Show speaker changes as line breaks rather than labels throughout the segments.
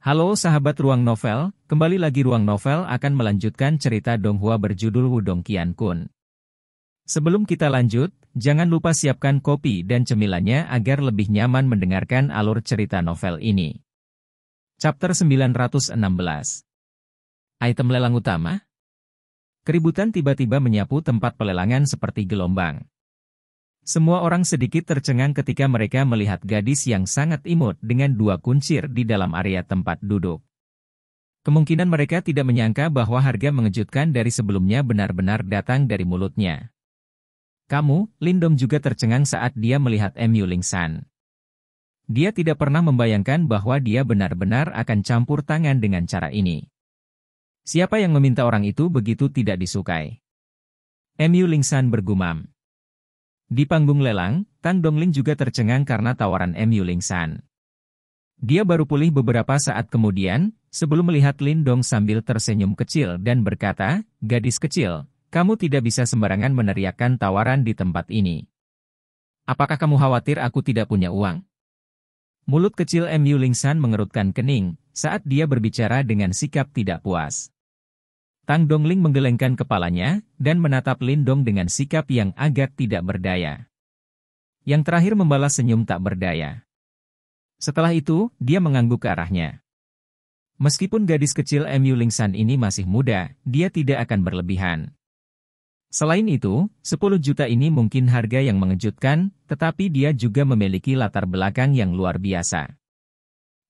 Halo sahabat Ruang Novel, kembali lagi Ruang Novel akan melanjutkan cerita Donghua berjudul Wudong Qiankun. Sebelum kita lanjut, jangan lupa siapkan kopi dan cemilannya agar lebih nyaman mendengarkan alur cerita novel ini. Chapter 916. Item lelang utama. Keributan tiba-tiba menyapu tempat pelelangan seperti gelombang. Semua orang sedikit tercengang ketika mereka melihat gadis yang sangat imut dengan dua kuncir di dalam area tempat duduk. Kemungkinan mereka tidak menyangka bahwa harga mengejutkan dari sebelumnya benar-benar datang dari mulutnya. Lindong juga tercengang saat dia melihat Mu Lingsan. Dia tidak pernah membayangkan bahwa dia benar-benar akan campur tangan dengan cara ini. Siapa yang meminta orang itu begitu tidak disukai? Mu Lingsan bergumam. Di panggung lelang, Tang Dongling juga tercengang karena tawaran Mu Lingsan. Dia baru pulih beberapa saat kemudian, sebelum melihat Lindong sambil tersenyum kecil dan berkata, "Gadis kecil, kamu tidak bisa sembarangan meneriakkan tawaran di tempat ini. Apakah kamu khawatir aku tidak punya uang?" Mulut kecil Mu Lingsan mengerutkan kening, saat dia berbicara dengan sikap tidak puas. Tang Dongling menggelengkan kepalanya, dan menatap Lindong dengan sikap yang agak tidak berdaya. Yang terakhir membalas senyum tak berdaya. Setelah itu, dia mengangguk ke arahnya. Meskipun gadis kecil Mu Lingsan ini masih muda, dia tidak akan berlebihan. Selain itu, 10 juta ini mungkin harga yang mengejutkan, tetapi dia juga memiliki latar belakang yang luar biasa.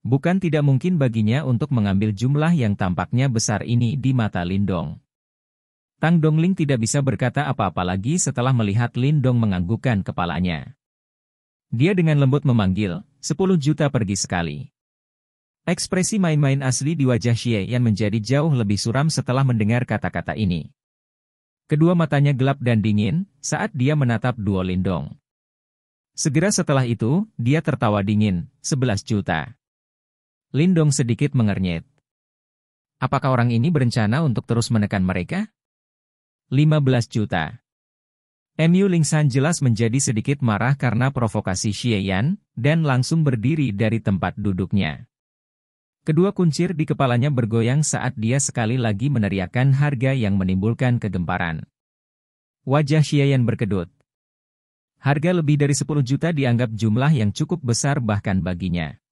Bukan tidak mungkin baginya untuk mengambil jumlah yang tampaknya besar ini di mata Lindong. Tang Dongling tidak bisa berkata apa-apa lagi setelah melihat Lindong menganggukkan kepalanya. Dia dengan lembut memanggil, 10 juta pergi sekali. Ekspresi main-main asli di wajah Xie Yan menjadi jauh lebih suram setelah mendengar kata-kata ini. Kedua matanya gelap dan dingin saat dia menatap Duo Lindong. Segera setelah itu, dia tertawa dingin, 11 juta. Lindong sedikit mengernyit. Apakah orang ini berencana untuk terus menekan mereka? 15 juta. Mu Lingsan jelas menjadi sedikit marah karena provokasi Xie Yan, dan langsung berdiri dari tempat duduknya. Kedua kuncir di kepalanya bergoyang saat dia sekali lagi meneriakkan harga yang menimbulkan kegemparan. Wajah Xie Yan berkedut. Harga lebih dari 10 juta dianggap jumlah yang cukup besar bahkan baginya.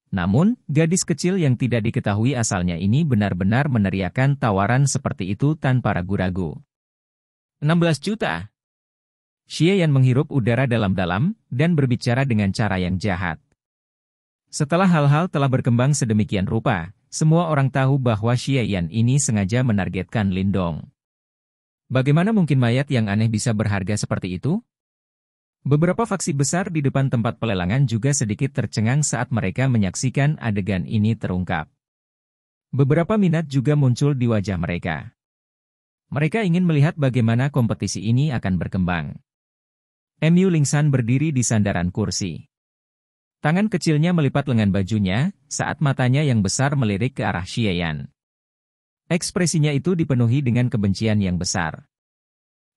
Namun, gadis kecil yang tidak diketahui asalnya ini benar-benar meneriakkan tawaran seperti itu tanpa ragu-ragu. 16 juta. Xie Yan menghirup udara dalam-dalam, dan berbicara dengan cara yang jahat. Setelah hal-hal telah berkembang sedemikian rupa, semua orang tahu bahwa Xie Yan ini sengaja menargetkan Lindong. Bagaimana mungkin mayat yang aneh bisa berharga seperti itu? Beberapa faksi besar di depan tempat pelelangan juga sedikit tercengang saat mereka menyaksikan adegan ini terungkap. Beberapa minat juga muncul di wajah mereka. Mereka ingin melihat bagaimana kompetisi ini akan berkembang. Mu Lingsan berdiri di sandaran kursi. Tangan kecilnya melipat lengan bajunya, saat matanya yang besar melirik ke arah Xie Yan. Ekspresinya itu dipenuhi dengan kebencian yang besar.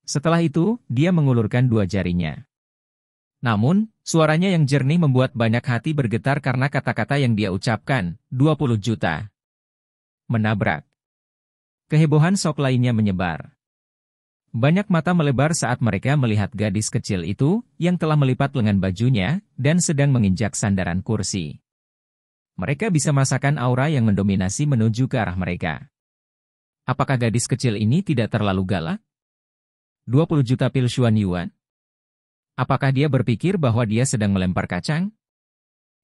Setelah itu, dia mengulurkan dua jarinya. Namun, suaranya yang jernih membuat banyak hati bergetar karena kata-kata yang dia ucapkan, 20 juta. Menabrak. Kehebohan sok lainnya menyebar. Banyak mata melebar saat mereka melihat gadis kecil itu, yang telah melipat lengan bajunya, dan sedang menginjak sandaran kursi. Mereka bisa merasakan aura yang mendominasi menuju ke arah mereka. Apakah gadis kecil ini tidak terlalu galak? 20 juta pil Xuan Yuan? Apakah dia berpikir bahwa dia sedang melempar kacang?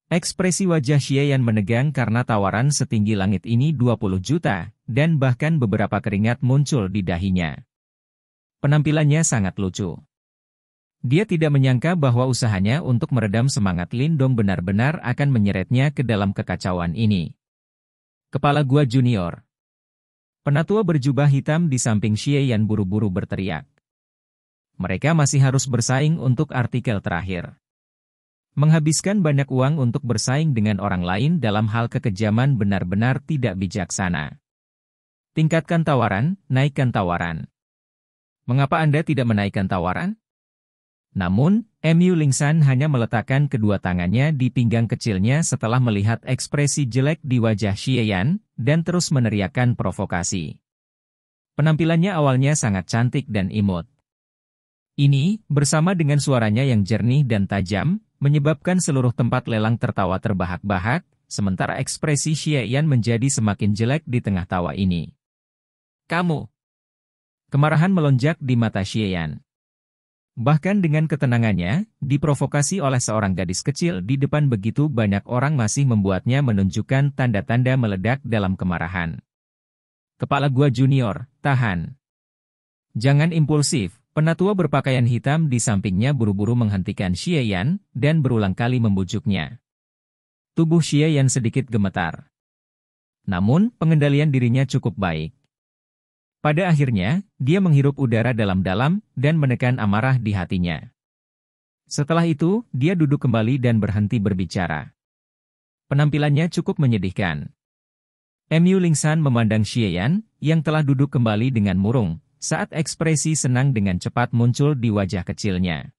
Ekspresi wajah Xie Yan menegang karena tawaran setinggi langit ini 20 juta, dan bahkan beberapa keringat muncul di dahinya. Penampilannya sangat lucu. Dia tidak menyangka bahwa usahanya untuk meredam semangat Lindong benar-benar akan menyeretnya ke dalam kekacauan ini. Kepala gua junior. Penatua berjubah hitam di samping Xie Yan buru-buru berteriak. Mereka masih harus bersaing untuk artikel terakhir. Menghabiskan banyak uang untuk bersaing dengan orang lain dalam hal kekejaman benar-benar tidak bijaksana. Tingkatkan tawaran, naikkan tawaran. Mengapa Anda tidak menaikkan tawaran? Namun, Mu Lingsan hanya meletakkan kedua tangannya di pinggang kecilnya setelah melihat ekspresi jelek di wajah Xiayan, dan terus meneriakkan provokasi. Penampilannya awalnya sangat cantik dan imut. Ini, bersama dengan suaranya yang jernih dan tajam, menyebabkan seluruh tempat lelang tertawa terbahak-bahak, sementara ekspresi Xiayan menjadi semakin jelek di tengah tawa ini. Kamu! Kemarahan melonjak di mata Xiayan. Bahkan dengan ketenangannya, diprovokasi oleh seorang gadis kecil di depan begitu banyak orang masih membuatnya menunjukkan tanda-tanda meledak dalam kemarahan. Kepala gua junior, tahan. Jangan impulsif, penatua berpakaian hitam di sampingnya buru-buru menghentikan Xiayan, dan berulang kali membujuknya. Tubuh Xiayan sedikit gemetar. Namun, pengendalian dirinya cukup baik. Pada akhirnya, dia menghirup udara dalam-dalam dan menekan amarah di hatinya. Setelah itu, dia duduk kembali dan berhenti berbicara. Penampilannya cukup menyedihkan. Mu Lingsan memandang Xiayan, yang telah duduk kembali dengan murung, saat ekspresi senang dengan cepat muncul di wajah kecilnya.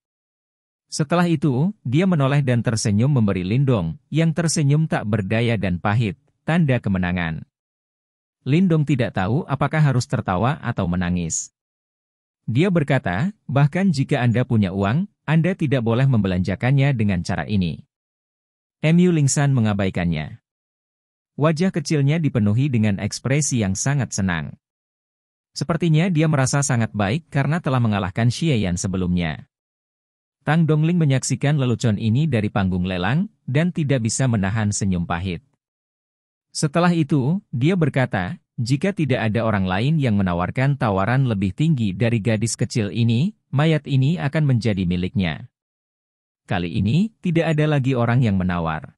Setelah itu, dia menoleh dan tersenyum memberi Lindong, yang tersenyum tak berdaya dan pahit, tanda kemenangan. Lindong tidak tahu apakah harus tertawa atau menangis. Dia berkata, bahkan jika Anda punya uang, Anda tidak boleh membelanjakannya dengan cara ini. Mu Lingsan mengabaikannya. Wajah kecilnya dipenuhi dengan ekspresi yang sangat senang. Sepertinya dia merasa sangat baik karena telah mengalahkan Xiayan sebelumnya. Tang Dongling menyaksikan lelucon ini dari panggung lelang, dan tidak bisa menahan senyum pahit. Setelah itu, dia berkata, jika tidak ada orang lain yang menawarkan tawaran lebih tinggi dari gadis kecil ini, mayat ini akan menjadi miliknya. Kali ini, tidak ada lagi orang yang menawar.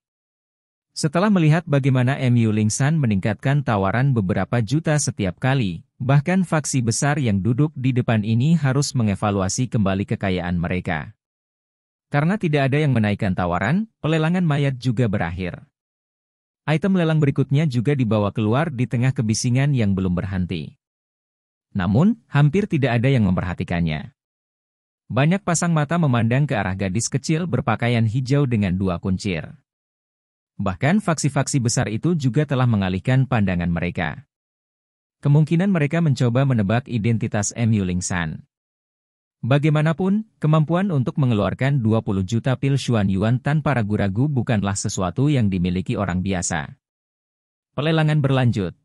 Setelah melihat bagaimana Mu Lingsan meningkatkan tawaran beberapa juta setiap kali, bahkan faksi besar yang duduk di depan ini harus mengevaluasi kembali kekayaan mereka. Karena tidak ada yang menaikkan tawaran, pelelangan mayat juga berakhir. Item lelang berikutnya juga dibawa keluar di tengah kebisingan yang belum berhenti. Namun, hampir tidak ada yang memperhatikannya. Banyak pasang mata memandang ke arah gadis kecil berpakaian hijau dengan dua kuncir. Bahkan faksi-faksi besar itu juga telah mengalihkan pandangan mereka. Kemungkinan mereka mencoba menebak identitas Mu Lingsan. Bagaimanapun, kemampuan untuk mengeluarkan 20 juta pil Xuan Yuan tanpa ragu-ragu bukanlah sesuatu yang dimiliki orang biasa. Pelelangan berlanjut.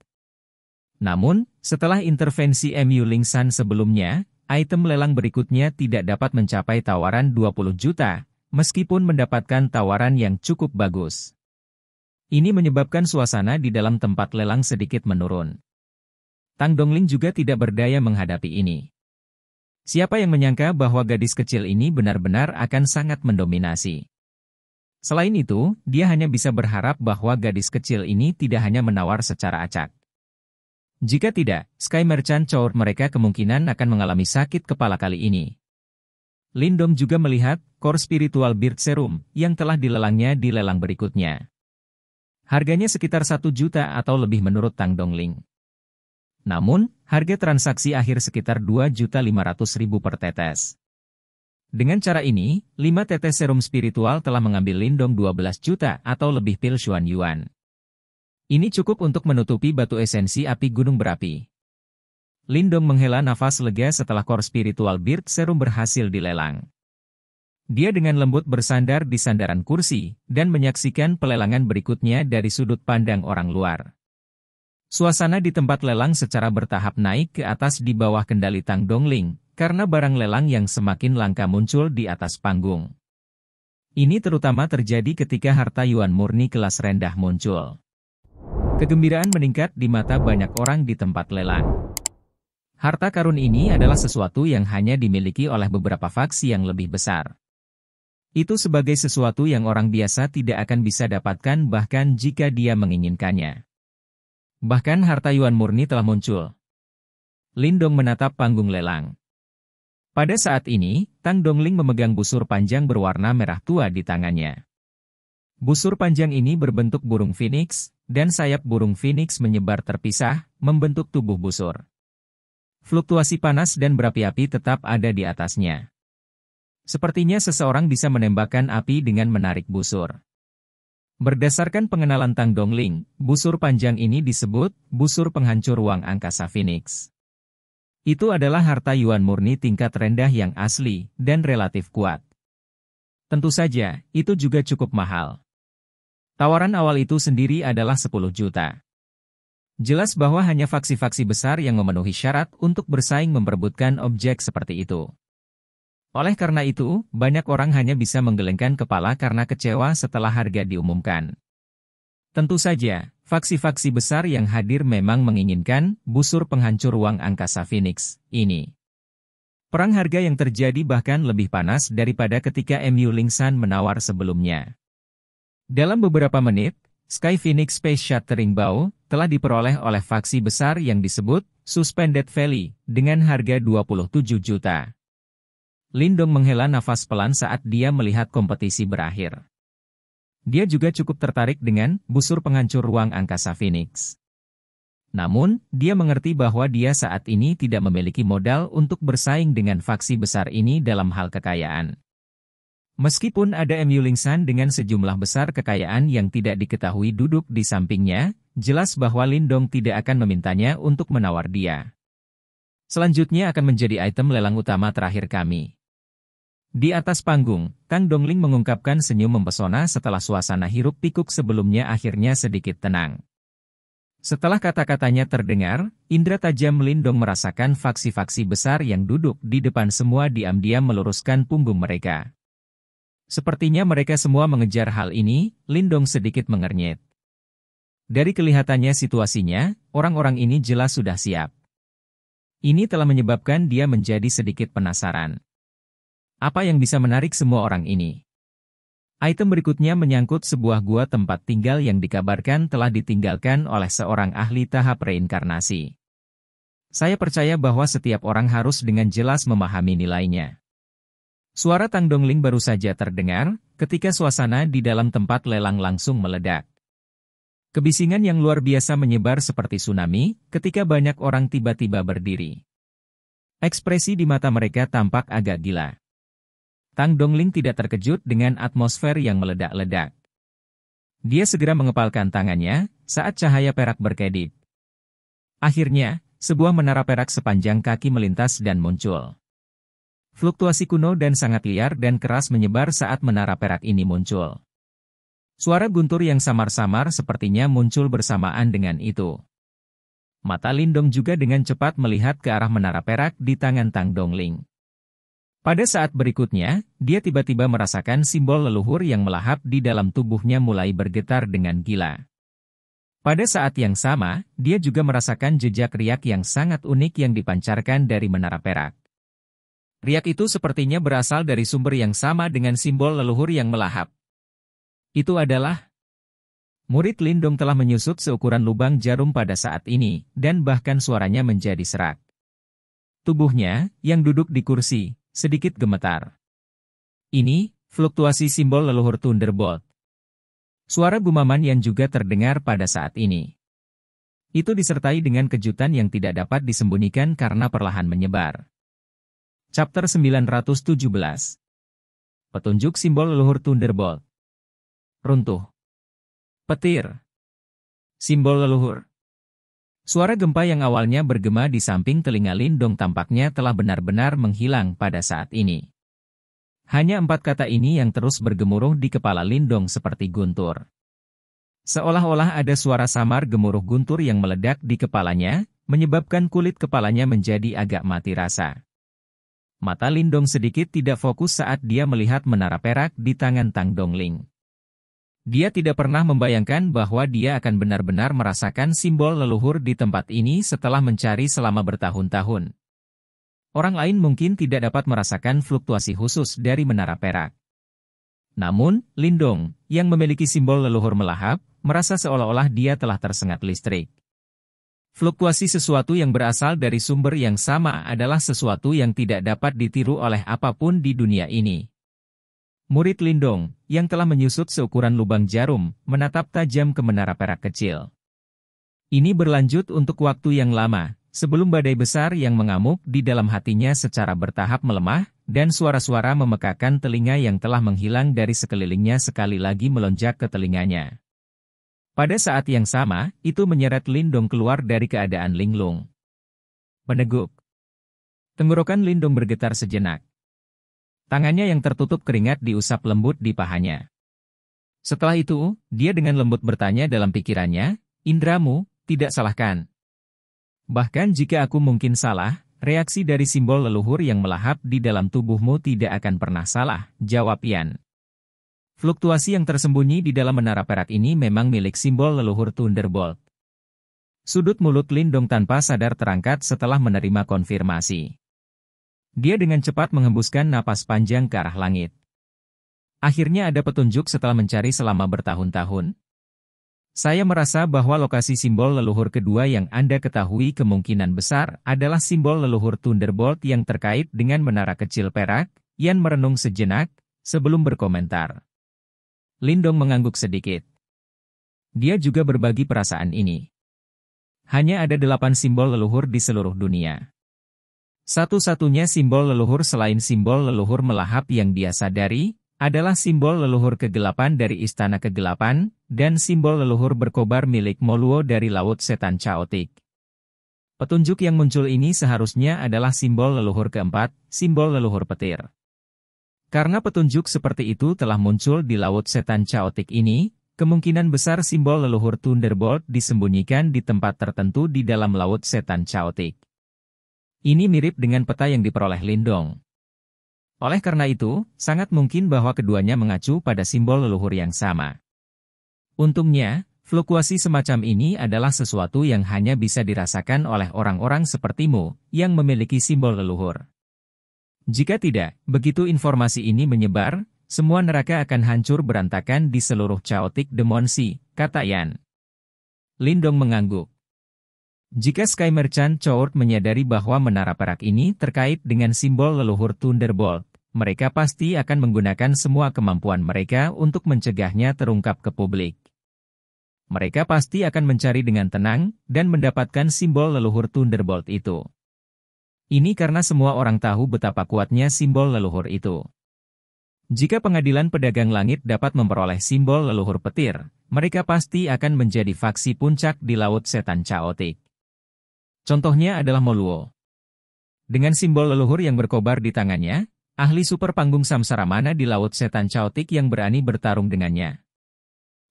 Namun, setelah intervensi Mu Lingsan sebelumnya, item lelang berikutnya tidak dapat mencapai tawaran 20 juta, meskipun mendapatkan tawaran yang cukup bagus. Ini menyebabkan suasana di dalam tempat lelang sedikit menurun. Tang Dongling juga tidak berdaya menghadapi ini. Siapa yang menyangka bahwa gadis kecil ini benar-benar akan sangat mendominasi. Selain itu, dia hanya bisa berharap bahwa gadis kecil ini tidak hanya menawar secara acak. Jika tidak, Sky Merchant Chour mereka kemungkinan akan mengalami sakit kepala kali ini. Lindong juga melihat Core Spiritual Beard Serum yang telah dilelangnya di lelang berikutnya. Harganya sekitar 1 juta atau lebih menurut Tang Dongling. Namun, harga transaksi akhir sekitar 2.500.000 per tetes. Dengan cara ini, 5 tetes serum spiritual telah mengambil Lindong 12 juta atau lebih pil Xuan Yuan. Ini cukup untuk menutupi batu esensi api gunung berapi. Lindong menghela nafas lega setelah Core Spiritual Beard Serum berhasil dilelang. Dia dengan lembut bersandar di sandaran kursi, dan menyaksikan pelelangan berikutnya dari sudut pandang orang luar. Suasana di tempat lelang secara bertahap naik ke atas di bawah kendali Tang Dongling, karena barang lelang yang semakin langka muncul di atas panggung. Ini terutama terjadi ketika harta Yuan murni kelas rendah muncul. Kegembiraan meningkat di mata banyak orang di tempat lelang. Harta karun ini adalah sesuatu yang hanya dimiliki oleh beberapa faksi yang lebih besar. Itu sebagai sesuatu yang orang biasa tidak akan bisa dapatkan bahkan jika dia menginginkannya. Bahkan harta Yuan murni telah muncul. Lindong menatap panggung lelang. Pada saat ini, Tang Dongling memegang busur panjang berwarna merah tua di tangannya. Busur panjang ini berbentuk burung phoenix, dan sayap burung phoenix menyebar terpisah, membentuk tubuh busur. Fluktuasi panas dan berapi-api tetap ada di atasnya. Sepertinya seseorang bisa menembakkan api dengan menarik busur. Berdasarkan pengenalan Tang Dongling, busur panjang ini disebut busur penghancur ruang angkasa Phoenix. Itu adalah harta Yuan murni tingkat rendah yang asli dan relatif kuat. Tentu saja, itu juga cukup mahal. Tawaran awal itu sendiri adalah 10 juta. Jelas bahwa hanya faksi-faksi besar yang memenuhi syarat untuk bersaing memperebutkan objek seperti itu. Oleh karena itu, banyak orang hanya bisa menggelengkan kepala karena kecewa setelah harga diumumkan. Tentu saja, faksi-faksi besar yang hadir memang menginginkan busur penghancur ruang angkasa Phoenix ini. Perang harga yang terjadi bahkan lebih panas daripada ketika MU Lingsan menawar sebelumnya. Dalam beberapa menit, Sky Phoenix Space Shattering Bow telah diperoleh oleh faksi besar yang disebut Suspended Valley dengan harga 27 juta. Lindong menghela nafas pelan saat dia melihat kompetisi berakhir. Dia juga cukup tertarik dengan busur penghancur ruang angkasa Phoenix. Namun, dia mengerti bahwa dia saat ini tidak memiliki modal untuk bersaing dengan faksi besar ini dalam hal kekayaan. Meskipun ada MU Lingsan dengan sejumlah besar kekayaan yang tidak diketahui duduk di sampingnya, jelas bahwa Lindong tidak akan memintanya untuk menawar dia. Selanjutnya akan menjadi item lelang utama terakhir kami. Di atas panggung, Tang Dongling mengungkapkan senyum mempesona setelah suasana hiruk-pikuk sebelumnya akhirnya sedikit tenang. Setelah kata-katanya terdengar, indera tajam Lindong merasakan faksi-faksi besar yang duduk di depan semua diam-diam meluruskan punggung mereka. Sepertinya mereka semua mengejar hal ini, Lindong sedikit mengernyit. Dari kelihatannya situasinya, orang-orang ini jelas sudah siap. Ini telah menyebabkan dia menjadi sedikit penasaran. Apa yang bisa menarik semua orang ini? Item berikutnya menyangkut sebuah gua tempat tinggal yang dikabarkan telah ditinggalkan oleh seorang ahli tahap reinkarnasi. Saya percaya bahwa setiap orang harus dengan jelas memahami nilainya. Suara Tang Dongling baru saja terdengar, ketika suasana di dalam tempat lelang langsung meledak. Kebisingan yang luar biasa menyebar seperti tsunami, ketika banyak orang tiba-tiba berdiri. Ekspresi di mata mereka tampak agak gila. Tang Dongling tidak terkejut dengan atmosfer yang meledak-ledak. Dia segera mengepalkan tangannya, saat cahaya perak berkedip. Akhirnya, sebuah menara perak sepanjang kaki melintas dan muncul. Fluktuasi kuno dan sangat liar dan keras menyebar saat menara perak ini muncul. Suara guntur yang samar-samar sepertinya muncul bersamaan dengan itu. Mata Lindong juga dengan cepat melihat ke arah menara perak di tangan Tang Dongling. Pada saat berikutnya, dia tiba-tiba merasakan simbol leluhur yang melahap di dalam tubuhnya mulai bergetar dengan gila. Pada saat yang sama, dia juga merasakan jejak riak yang sangat unik yang dipancarkan dari menara perak. Riak itu sepertinya berasal dari sumber yang sama dengan simbol leluhur yang melahap. Itu adalah murid Lindong telah menyusut seukuran lubang jarum pada saat ini, dan bahkan suaranya menjadi serak. Tubuhnya, yang duduk di kursi, sedikit gemetar. Ini, fluktuasi simbol leluhur Thunderbolt. Suara gumaman yang juga terdengar pada saat ini. Itu disertai dengan kejutan yang tidak dapat disembunyikan karena perlahan menyebar. Chapter 917. Petunjuk simbol leluhur Thunderbolt. Runtuh. Petir. Simbol leluhur. Suara gempa yang awalnya bergema di samping telinga Lindong tampaknya telah benar-benar menghilang pada saat ini. Hanya 4 kata ini yang terus bergemuruh di kepala Lindong seperti guntur. Seolah-olah ada suara samar gemuruh guntur yang meledak di kepalanya, menyebabkan kulit kepalanya menjadi agak mati rasa. Mata Lindong sedikit tidak fokus saat dia melihat menara perak di tangan Tang Dongling. Dia tidak pernah membayangkan bahwa dia akan benar-benar merasakan simbol leluhur di tempat ini setelah mencari selama bertahun-tahun. Orang lain mungkin tidak dapat merasakan fluktuasi khusus dari menara perak. Namun, Lindong, yang memiliki simbol leluhur melahap, merasa seolah-olah dia telah tersengat listrik. Fluktuasi sesuatu yang berasal dari sumber yang sama adalah sesuatu yang tidak dapat ditiru oleh apapun di dunia ini. Murid Lindong, yang telah menyusut seukuran lubang jarum, menatap tajam ke menara perak kecil. Ini berlanjut untuk waktu yang lama, sebelum badai besar yang mengamuk di dalam hatinya secara bertahap melemah, dan suara-suara memekakan telinga yang telah menghilang dari sekelilingnya sekali lagi melonjak ke telinganya. Pada saat yang sama, itu menyeret Lindong keluar dari keadaan linglung. Meneguk. Tenggorokan Lindong bergetar sejenak. Tangannya yang tertutup keringat diusap lembut di pahanya. Setelah itu, dia dengan lembut bertanya dalam pikirannya, "Indramu, tidak salahkan. Bahkan jika aku mungkin salah, reaksi dari simbol leluhur yang melahap di dalam tubuhmu tidak akan pernah salah," jawab Yan. Fluktuasi yang tersembunyi di dalam menara perak ini memang milik simbol leluhur Thunderbolt. Sudut mulut Lindong tanpa sadar terangkat setelah menerima konfirmasi. Dia dengan cepat menghembuskan napas panjang ke arah langit. Akhirnya ada petunjuk setelah mencari selama bertahun-tahun. Saya merasa bahwa lokasi simbol leluhur kedua yang Anda ketahui kemungkinan besar adalah simbol leluhur Thunderbolt yang terkait dengan menara kecil perak. Yan merenung sejenak sebelum berkomentar. Lindong mengangguk sedikit. Dia juga berbagi perasaan ini. Hanya ada 8 simbol leluhur di seluruh dunia. Satu-satunya simbol leluhur selain simbol leluhur melahap yang dia sadari, adalah simbol leluhur kegelapan dari Istana Kegelapan, dan simbol leluhur berkobar milik Moluo dari Laut Setan Chaotic. Petunjuk yang muncul ini seharusnya adalah simbol leluhur keempat, simbol leluhur petir. Karena petunjuk seperti itu telah muncul di Laut Setan Chaotic ini, kemungkinan besar simbol leluhur Thunderbolt disembunyikan di tempat tertentu di dalam Laut Setan Chaotic. Ini mirip dengan peta yang diperoleh Lindong. Oleh karena itu, sangat mungkin bahwa keduanya mengacu pada simbol leluhur yang sama. Untungnya, fluktuasi semacam ini adalah sesuatu yang hanya bisa dirasakan oleh orang-orang sepertimu, yang memiliki simbol leluhur. Jika tidak, begitu informasi ini menyebar, semua neraka akan hancur berantakan di seluruh Chaotic Demon Sea, kata Yan. Lindong mengangguk. Jika Sky Merchant Court menyadari bahwa menara perak ini terkait dengan simbol leluhur Thunderbolt, mereka pasti akan menggunakan semua kemampuan mereka untuk mencegahnya terungkap ke publik. Mereka pasti akan mencari dengan tenang dan mendapatkan simbol leluhur Thunderbolt itu. Ini karena semua orang tahu betapa kuatnya simbol leluhur itu. Jika pengadilan pedagang langit dapat memperoleh simbol leluhur petir, mereka pasti akan menjadi faksi puncak di Laut Setan Chaotic. Contohnya adalah Moluo. Dengan simbol leluhur yang berkobar di tangannya, ahli super panggung samsara mana di Laut Setan Chaotic yang berani bertarung dengannya.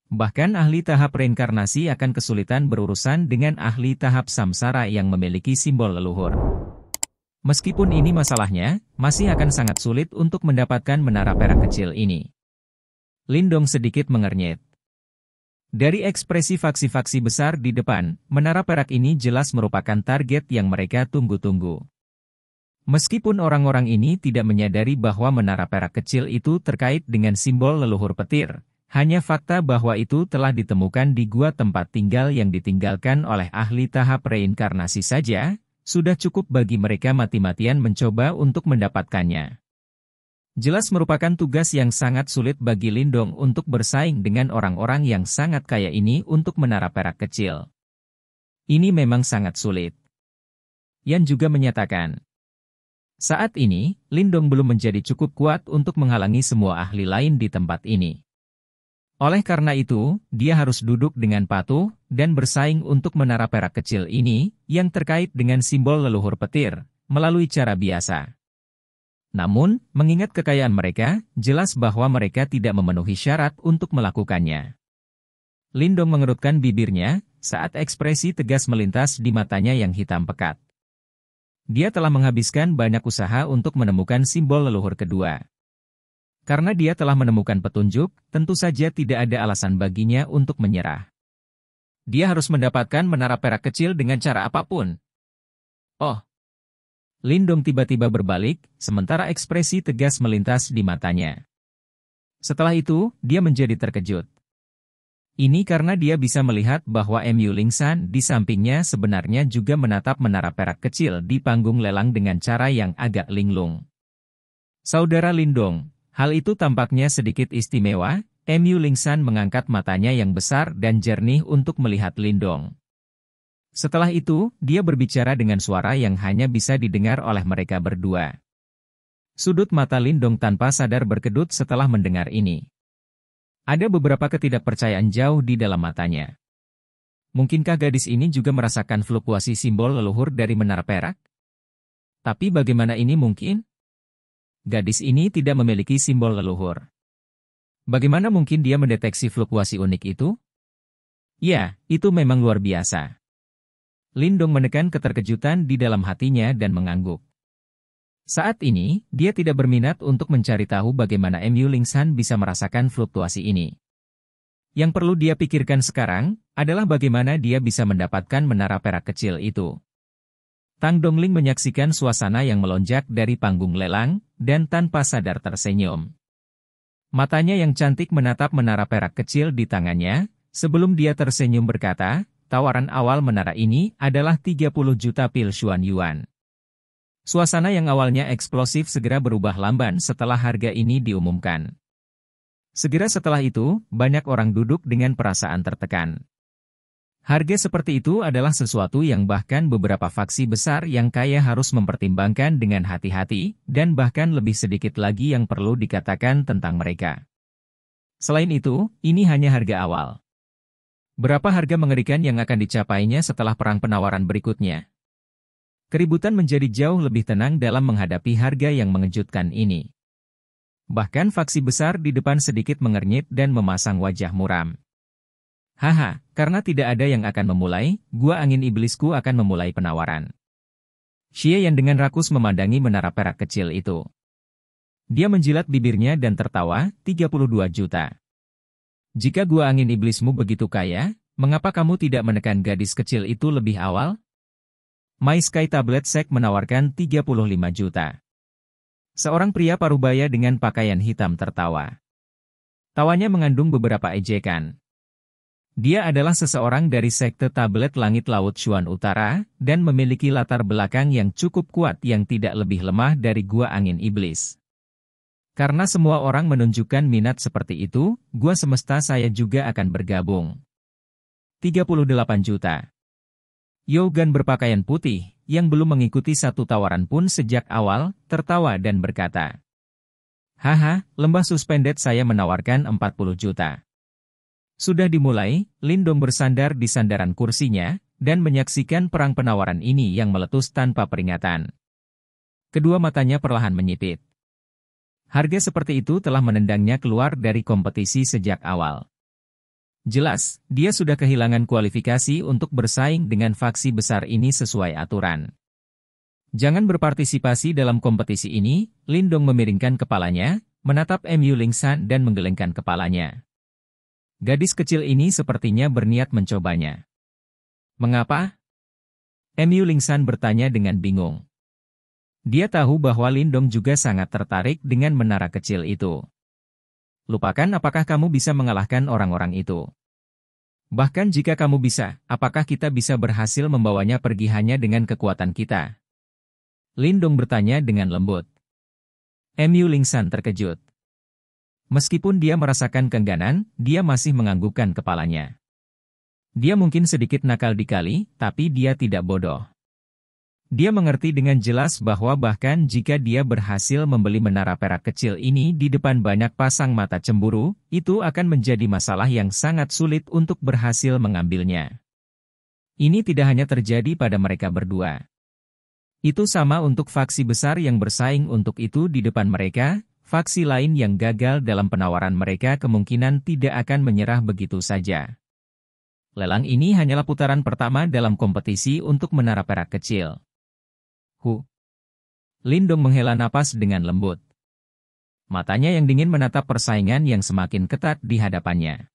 Bahkan ahli tahap reinkarnasi akan kesulitan berurusan dengan ahli tahap samsara yang memiliki simbol leluhur. Meskipun ini masalahnya, masih akan sangat sulit untuk mendapatkan menara perak kecil ini. Lindong sedikit mengernyit. Dari ekspresi faksi-faksi besar di depan, menara perak ini jelas merupakan target yang mereka tunggu-tunggu. Meskipun orang-orang ini tidak menyadari bahwa menara perak kecil itu terkait dengan simbol leluhur petir, hanya fakta bahwa itu telah ditemukan di gua tempat tinggal yang ditinggalkan oleh ahli tahap reinkarnasi saja, sudah cukup bagi mereka mati-matian mencoba untuk mendapatkannya. Jelas merupakan tugas yang sangat sulit bagi Lindong untuk bersaing dengan orang-orang yang sangat kaya ini untuk menara perak kecil. Ini memang sangat sulit. Yan juga menyatakan, saat ini, Lindong belum menjadi cukup kuat untuk menghalangi semua ahli lain di tempat ini. Oleh karena itu, dia harus duduk dengan patuh dan bersaing untuk menara perak kecil ini, yang terkait dengan simbol leluhur petir, melalui cara biasa. Namun, mengingat kekayaan mereka, jelas bahwa mereka tidak memenuhi syarat untuk melakukannya. Lindong mengerutkan bibirnya, saat ekspresi tegas melintas di matanya yang hitam pekat. Dia telah menghabiskan banyak usaha untuk menemukan simbol leluhur kedua. Karena dia telah menemukan petunjuk, tentu saja tidak ada alasan baginya untuk menyerah. Dia harus mendapatkan menara perak kecil dengan cara apapun. Oh! Lindong tiba-tiba berbalik, sementara ekspresi tegas melintas di matanya. Setelah itu, dia menjadi terkejut. Ini karena dia bisa melihat bahwa Mu Lingsan di sampingnya sebenarnya juga menatap menara perak kecil di panggung lelang dengan cara yang agak linglung. Saudara Lindong, hal itu tampaknya sedikit istimewa. Mu Lingsan mengangkat matanya yang besar dan jernih untuk melihat Lindong. Setelah itu, dia berbicara dengan suara yang hanya bisa didengar oleh mereka berdua. Sudut mata Lindong tanpa sadar berkedut setelah mendengar ini. Ada beberapa ketidakpercayaan jauh di dalam matanya. Mungkinkah gadis ini juga merasakan fluktuasi simbol leluhur dari menara perak? Tapi bagaimana ini mungkin? Gadis ini tidak memiliki simbol leluhur. Bagaimana mungkin dia mendeteksi fluktuasi unik itu? Ya, itu memang luar biasa. Lindong menekan keterkejutan di dalam hatinya dan mengangguk. Saat ini, dia tidak berminat untuk mencari tahu bagaimana Mu Lingsan bisa merasakan fluktuasi ini. Yang perlu dia pikirkan sekarang, adalah bagaimana dia bisa mendapatkan menara perak kecil itu. Tang Dongling menyaksikan suasana yang melonjak dari panggung lelang, dan tanpa sadar tersenyum. Matanya yang cantik menatap menara perak kecil di tangannya, sebelum dia tersenyum berkata, tawaran awal menara ini adalah 30 juta pil Xuan Yuan. Suasana yang awalnya eksplosif segera berubah lamban setelah harga ini diumumkan. Segera setelah itu, banyak orang duduk dengan perasaan tertekan. Harga seperti itu adalah sesuatu yang bahkan beberapa faksi besar yang kaya harus mempertimbangkan dengan hati-hati, dan bahkan lebih sedikit lagi yang perlu dikatakan tentang mereka. Selain itu, ini hanya harga awal. Berapa harga mengerikan yang akan dicapainya setelah perang penawaran berikutnya? Keributan menjadi jauh lebih tenang dalam menghadapi harga yang mengejutkan ini. Bahkan faksi besar di depan sedikit mengernyit dan memasang wajah muram. Haha, karena tidak ada yang akan memulai, gua angin iblisku akan memulai penawaran. Xie yang dengan rakus memandangi menara perak kecil itu. Dia menjilat bibirnya dan tertawa, 32 juta. Jika gua angin iblismu begitu kaya, mengapa kamu tidak menekan gadis kecil itu lebih awal? My Sky Tablet Sek menawarkan 35 juta. Seorang pria parubaya dengan pakaian hitam tertawa. Tawanya mengandung beberapa ejekan. Dia adalah seseorang dari sekte tablet Langit Laut Xuan Utara, dan memiliki latar belakang yang cukup kuat yang tidak lebih lemah dari Gua Angin Iblis. Karena semua orang menunjukkan minat seperti itu, Gua Semesta saya juga akan bergabung. 38 juta. Yogan berpakaian putih, yang belum mengikuti satu tawaran pun sejak awal, tertawa dan berkata, haha, lembah suspended saya menawarkan 40 juta. Sudah dimulai, Lindong bersandar di sandaran kursinya, dan menyaksikan perang penawaran ini yang meletus tanpa peringatan. Kedua matanya perlahan menyipit. Harga seperti itu telah menendangnya keluar dari kompetisi sejak awal. Jelas, dia sudah kehilangan kualifikasi untuk bersaing dengan faksi besar ini sesuai aturan. Jangan berpartisipasi dalam kompetisi ini, Lindong memiringkan kepalanya, menatap Mu Lingsan dan menggelengkan kepalanya. Gadis kecil ini sepertinya berniat mencobanya. Mengapa? Mu Lingsan bertanya dengan bingung. Dia tahu bahwa Lindong juga sangat tertarik dengan menara kecil itu. Lupakan apakah kamu bisa mengalahkan orang-orang itu. Bahkan jika kamu bisa, apakah kita bisa berhasil membawanya pergi hanya dengan kekuatan kita? Lindong bertanya dengan lembut. Mu Lingsan terkejut. Meskipun dia merasakan keengganan, dia masih menganggukkan kepalanya. Dia mungkin sedikit nakal dikali, tapi dia tidak bodoh. Dia mengerti dengan jelas bahwa bahkan jika dia berhasil membeli menara perak kecil ini di depan banyak pasang mata cemburu, itu akan menjadi masalah yang sangat sulit untuk berhasil mengambilnya. Ini tidak hanya terjadi pada mereka berdua. Itu sama untuk faksi besar yang bersaing untuk itu di depan mereka, faksi lain yang gagal dalam penawaran mereka kemungkinan tidak akan menyerah begitu saja. Lelang ini hanyalah putaran pertama dalam kompetisi untuk menara perak kecil. Lindong menghela napas dengan lembut. Matanya yang dingin menatap persaingan yang semakin ketat di hadapannya.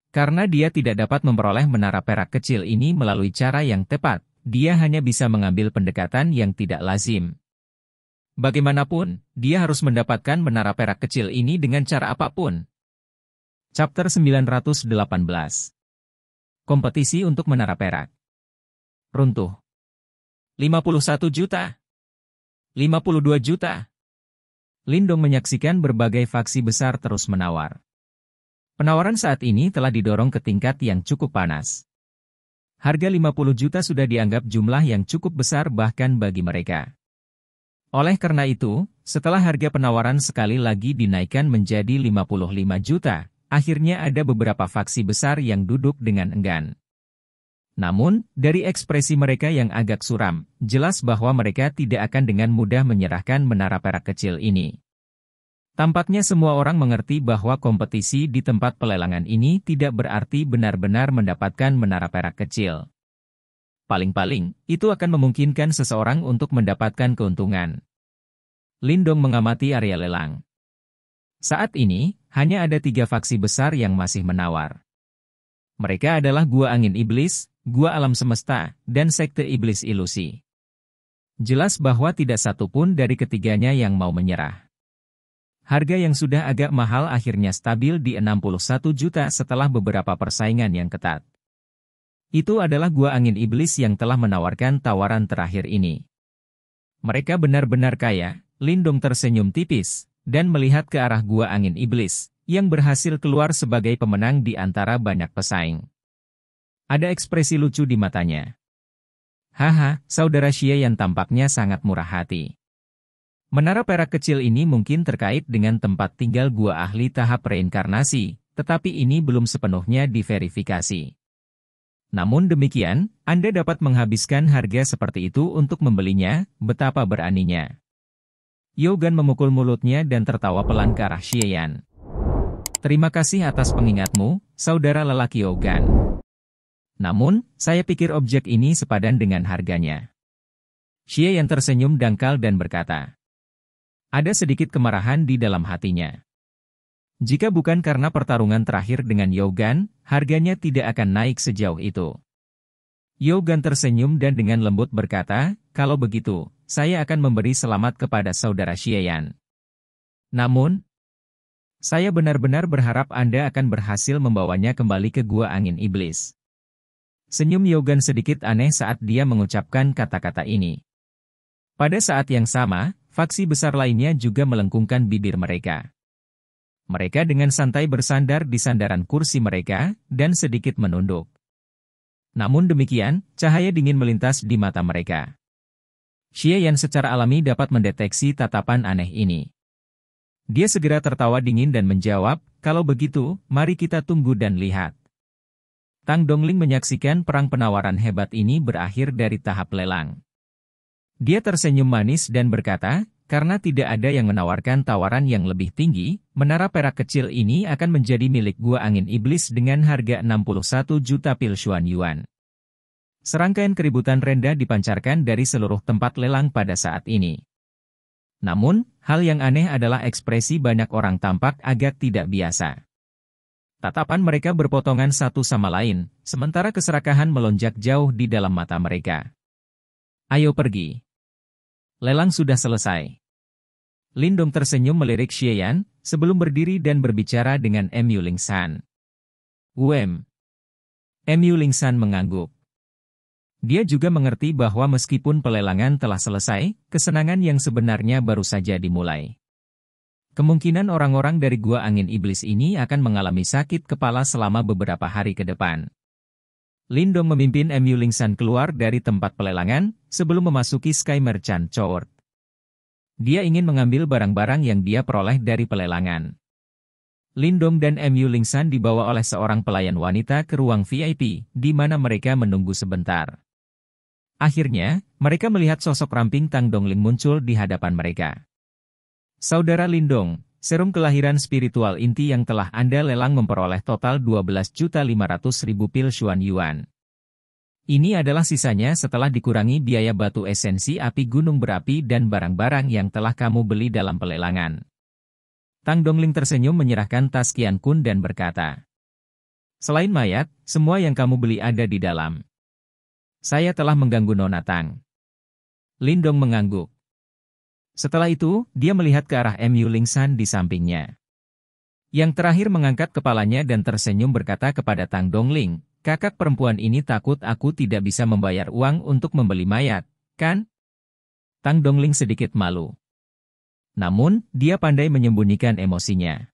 Karena dia tidak dapat memperoleh menara perak kecil ini melalui cara yang tepat, dia hanya bisa mengambil pendekatan yang tidak lazim. Bagaimanapun, dia harus mendapatkan menara perak kecil ini dengan cara apapun. Chapter 918. Kompetisi untuk menara perak. Runtuh. 51 juta. 52 juta. Lindong menyaksikan berbagai faksi besar terus menawar. Penawaran saat ini telah didorong ke tingkat yang cukup panas. Harga 50 juta sudah dianggap jumlah yang cukup besar bahkan bagi mereka. Oleh karena itu, setelah harga penawaran sekali lagi dinaikkan menjadi 55 juta, akhirnya ada beberapa faksi besar yang duduk dengan enggan. Namun, dari ekspresi mereka yang agak suram, jelas bahwa mereka tidak akan dengan mudah menyerahkan menara perak kecil ini. Tampaknya semua orang mengerti bahwa kompetisi di tempat pelelangan ini tidak berarti benar-benar mendapatkan menara perak kecil. Paling-paling, itu akan memungkinkan seseorang untuk mendapatkan keuntungan. Lindong mengamati area lelang. Saat ini, hanya ada 3 faksi besar yang masih menawar. Mereka adalah Gua Angin Iblis, Gua Alam Semesta, dan Sekte Iblis Ilusi. Jelas bahwa tidak satu pun dari ketiganya yang mau menyerah. Harga yang sudah agak mahal akhirnya stabil di 61 juta setelah beberapa persaingan yang ketat. Itu adalah Gua Angin Iblis yang telah menawarkan tawaran terakhir ini. Mereka benar-benar kaya. Lindong tersenyum tipis, dan melihat ke arah Gua Angin Iblis, yang berhasil keluar sebagai pemenang di antara banyak pesaing. Ada ekspresi lucu di matanya. Haha, saudara Xie yang tampaknya sangat murah hati. Menara perak kecil ini mungkin terkait dengan tempat tinggal gua ahli tahap reinkarnasi, tetapi ini belum sepenuhnya diverifikasi. Namun demikian, Anda dapat menghabiskan harga seperti itu untuk membelinya, betapa beraninya. Yogan memukul mulutnya dan tertawa pelan ke arah Xieyan. Terima kasih atas pengingatmu, saudara lelaki Yogan. Namun, saya pikir objek ini sepadan dengan harganya. Xieyan tersenyum dangkal dan berkata. Ada sedikit kemarahan di dalam hatinya. Jika bukan karena pertarungan terakhir dengan Yogan, harganya tidak akan naik sejauh itu. Yogan tersenyum dan dengan lembut berkata, kalau begitu, saya akan memberi selamat kepada saudara Xieyan. Namun, saya benar-benar berharap Anda akan berhasil membawanya kembali ke Gua Angin Iblis. Senyum Yogan sedikit aneh saat dia mengucapkan kata-kata ini. Pada saat yang sama, faksi besar lainnya juga melengkungkan bibir mereka. Mereka dengan santai bersandar di sandaran kursi mereka, dan sedikit menunduk. Namun demikian, cahaya dingin melintas di mata mereka. Xieyan secara alami dapat mendeteksi tatapan aneh ini. Dia segera tertawa dingin dan menjawab, kalau begitu, mari kita tunggu dan lihat. Tang Dongling menyaksikan perang penawaran hebat ini berakhir dari tahap lelang. Dia tersenyum manis dan berkata, karena tidak ada yang menawarkan tawaran yang lebih tinggi, menara perak kecil ini akan menjadi milik Gua Angin Iblis dengan harga 61 juta pil Xuan Yuan. Serangkaian keributan rendah dipancarkan dari seluruh tempat lelang pada saat ini. Namun, hal yang aneh adalah ekspresi banyak orang tampak agak tidak biasa. Tatapan mereka berpotongan satu sama lain, sementara keserakahan melonjak jauh di dalam mata mereka. Ayo pergi. Lelang sudah selesai. Lindong tersenyum melirik Xieyan, sebelum berdiri dan berbicara dengan Mu Lingsan. Mu Lingsan mengangguk. Dia juga mengerti bahwa meskipun pelelangan telah selesai, kesenangan yang sebenarnya baru saja dimulai. Kemungkinan orang-orang dari Gua Angin Iblis ini akan mengalami sakit kepala selama beberapa hari ke depan. Lindong memimpin Mu Lingsan keluar dari tempat pelelangan, sebelum memasuki Sky Merchant Court. Dia ingin mengambil barang-barang yang dia peroleh dari pelelangan. Lindong dan Mu Lingsan dibawa oleh seorang pelayan wanita ke ruang VIP, di mana mereka menunggu sebentar. Akhirnya, mereka melihat sosok ramping Tang Dongling muncul di hadapan mereka. Saudara Lindong, serum kelahiran spiritual inti yang telah Anda lelang memperoleh total 12.500.000 pil Xuan Yuan. Ini adalah sisanya setelah dikurangi biaya batu esensi api gunung berapi dan barang-barang yang telah kamu beli dalam pelelangan. Tang Dongling tersenyum menyerahkan tas Qian Kun dan berkata, selain mayat, semua yang kamu beli ada di dalam. Saya telah mengganggu Nona Tang. Lindong mengangguk. Setelah itu, dia melihat ke arah Mu Lingsan di sampingnya. Yang terakhir mengangkat kepalanya dan tersenyum berkata kepada Tang Dongling, kakak perempuan ini takut aku tidak bisa membayar uang untuk membeli mayat, kan? Tang Dongling sedikit malu. Namun, dia pandai menyembunyikan emosinya.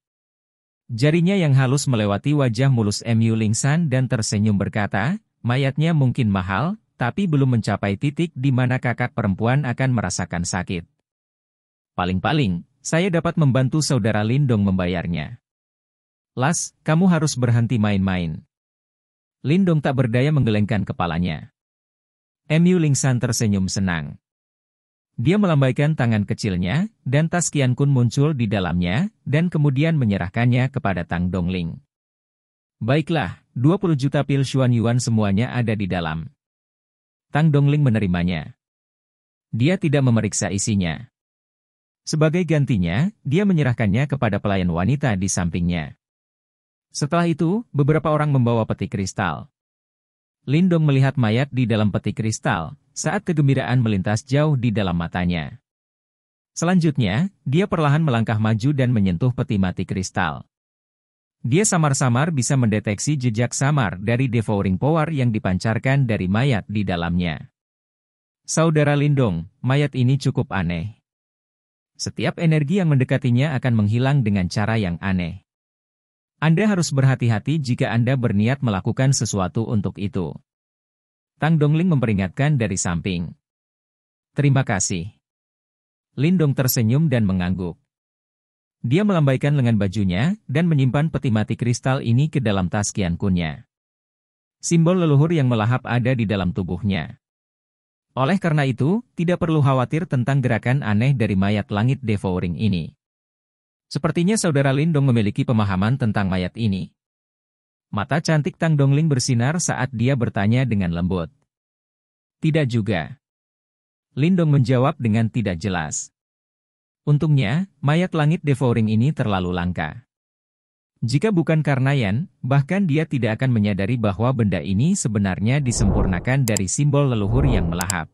Jarinya yang halus melewati wajah mulus Mu Lingsan dan tersenyum berkata, mayatnya mungkin mahal, tapi belum mencapai titik di mana kakak perempuan akan merasakan sakit. Paling-paling, saya dapat membantu saudara Lindong membayarnya. Las, kamu harus berhenti main-main. Lindong tak berdaya menggelengkan kepalanya. Mu Lingsan tersenyum senang. Dia melambaikan tangan kecilnya, dan tas Qian Kun muncul di dalamnya, dan kemudian menyerahkannya kepada Tang Dongling. Baiklah, 20 juta pil Xuan Yuan semuanya ada di dalam. Tang Dongling menerimanya. Dia tidak memeriksa isinya. Sebagai gantinya, dia menyerahkannya kepada pelayan wanita di sampingnya. Setelah itu, beberapa orang membawa peti kristal. Lindong melihat mayat di dalam peti kristal, saat kegembiraan melintas jauh di dalam matanya. Selanjutnya, dia perlahan melangkah maju dan menyentuh peti mati kristal. Dia samar-samar bisa mendeteksi jejak samar dari devouring power yang dipancarkan dari mayat di dalamnya. Saudara Lindong, mayat ini cukup aneh. Setiap energi yang mendekatinya akan menghilang dengan cara yang aneh. Anda harus berhati-hati jika Anda berniat melakukan sesuatu untuk itu. Tang Dongling memperingatkan dari samping. Terima kasih. Lindong tersenyum dan mengangguk. Dia melambaikan lengan bajunya, dan menyimpan peti mati kristal ini ke dalam tas Qian Kun-nya. Simbol leluhur yang melahap ada di dalam tubuhnya. Oleh karena itu, tidak perlu khawatir tentang gerakan aneh dari mayat langit devouring ini. Sepertinya saudara Lindong memiliki pemahaman tentang mayat ini. Mata cantik Tang Dongling bersinar saat dia bertanya dengan lembut. Tidak juga. Lindong menjawab dengan tidak jelas. Untungnya, mayat langit devouring ini terlalu langka. Jika bukan karena Yan, bahkan dia tidak akan menyadari bahwa benda ini sebenarnya disempurnakan dari simbol leluhur yang melahap.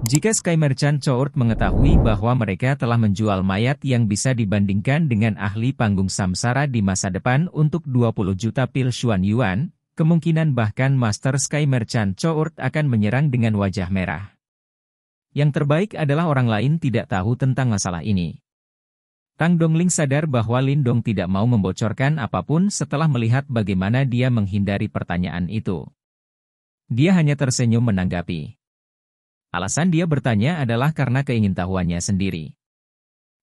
Jika Sky Merchant Chourt mengetahui bahwa mereka telah menjual mayat yang bisa dibandingkan dengan ahli panggung samsara di masa depan untuk 20 juta pil Xuan Yuan, kemungkinan bahkan Master Sky Merchant Chourt akan menyerang dengan wajah merah. Yang terbaik adalah orang lain tidak tahu tentang masalah ini. Tang Dongling sadar bahwa Lindong tidak mau membocorkan apapun setelah melihat bagaimana dia menghindari pertanyaan itu. Dia hanya tersenyum menanggapi. Alasan dia bertanya adalah karena keingintahuannya sendiri.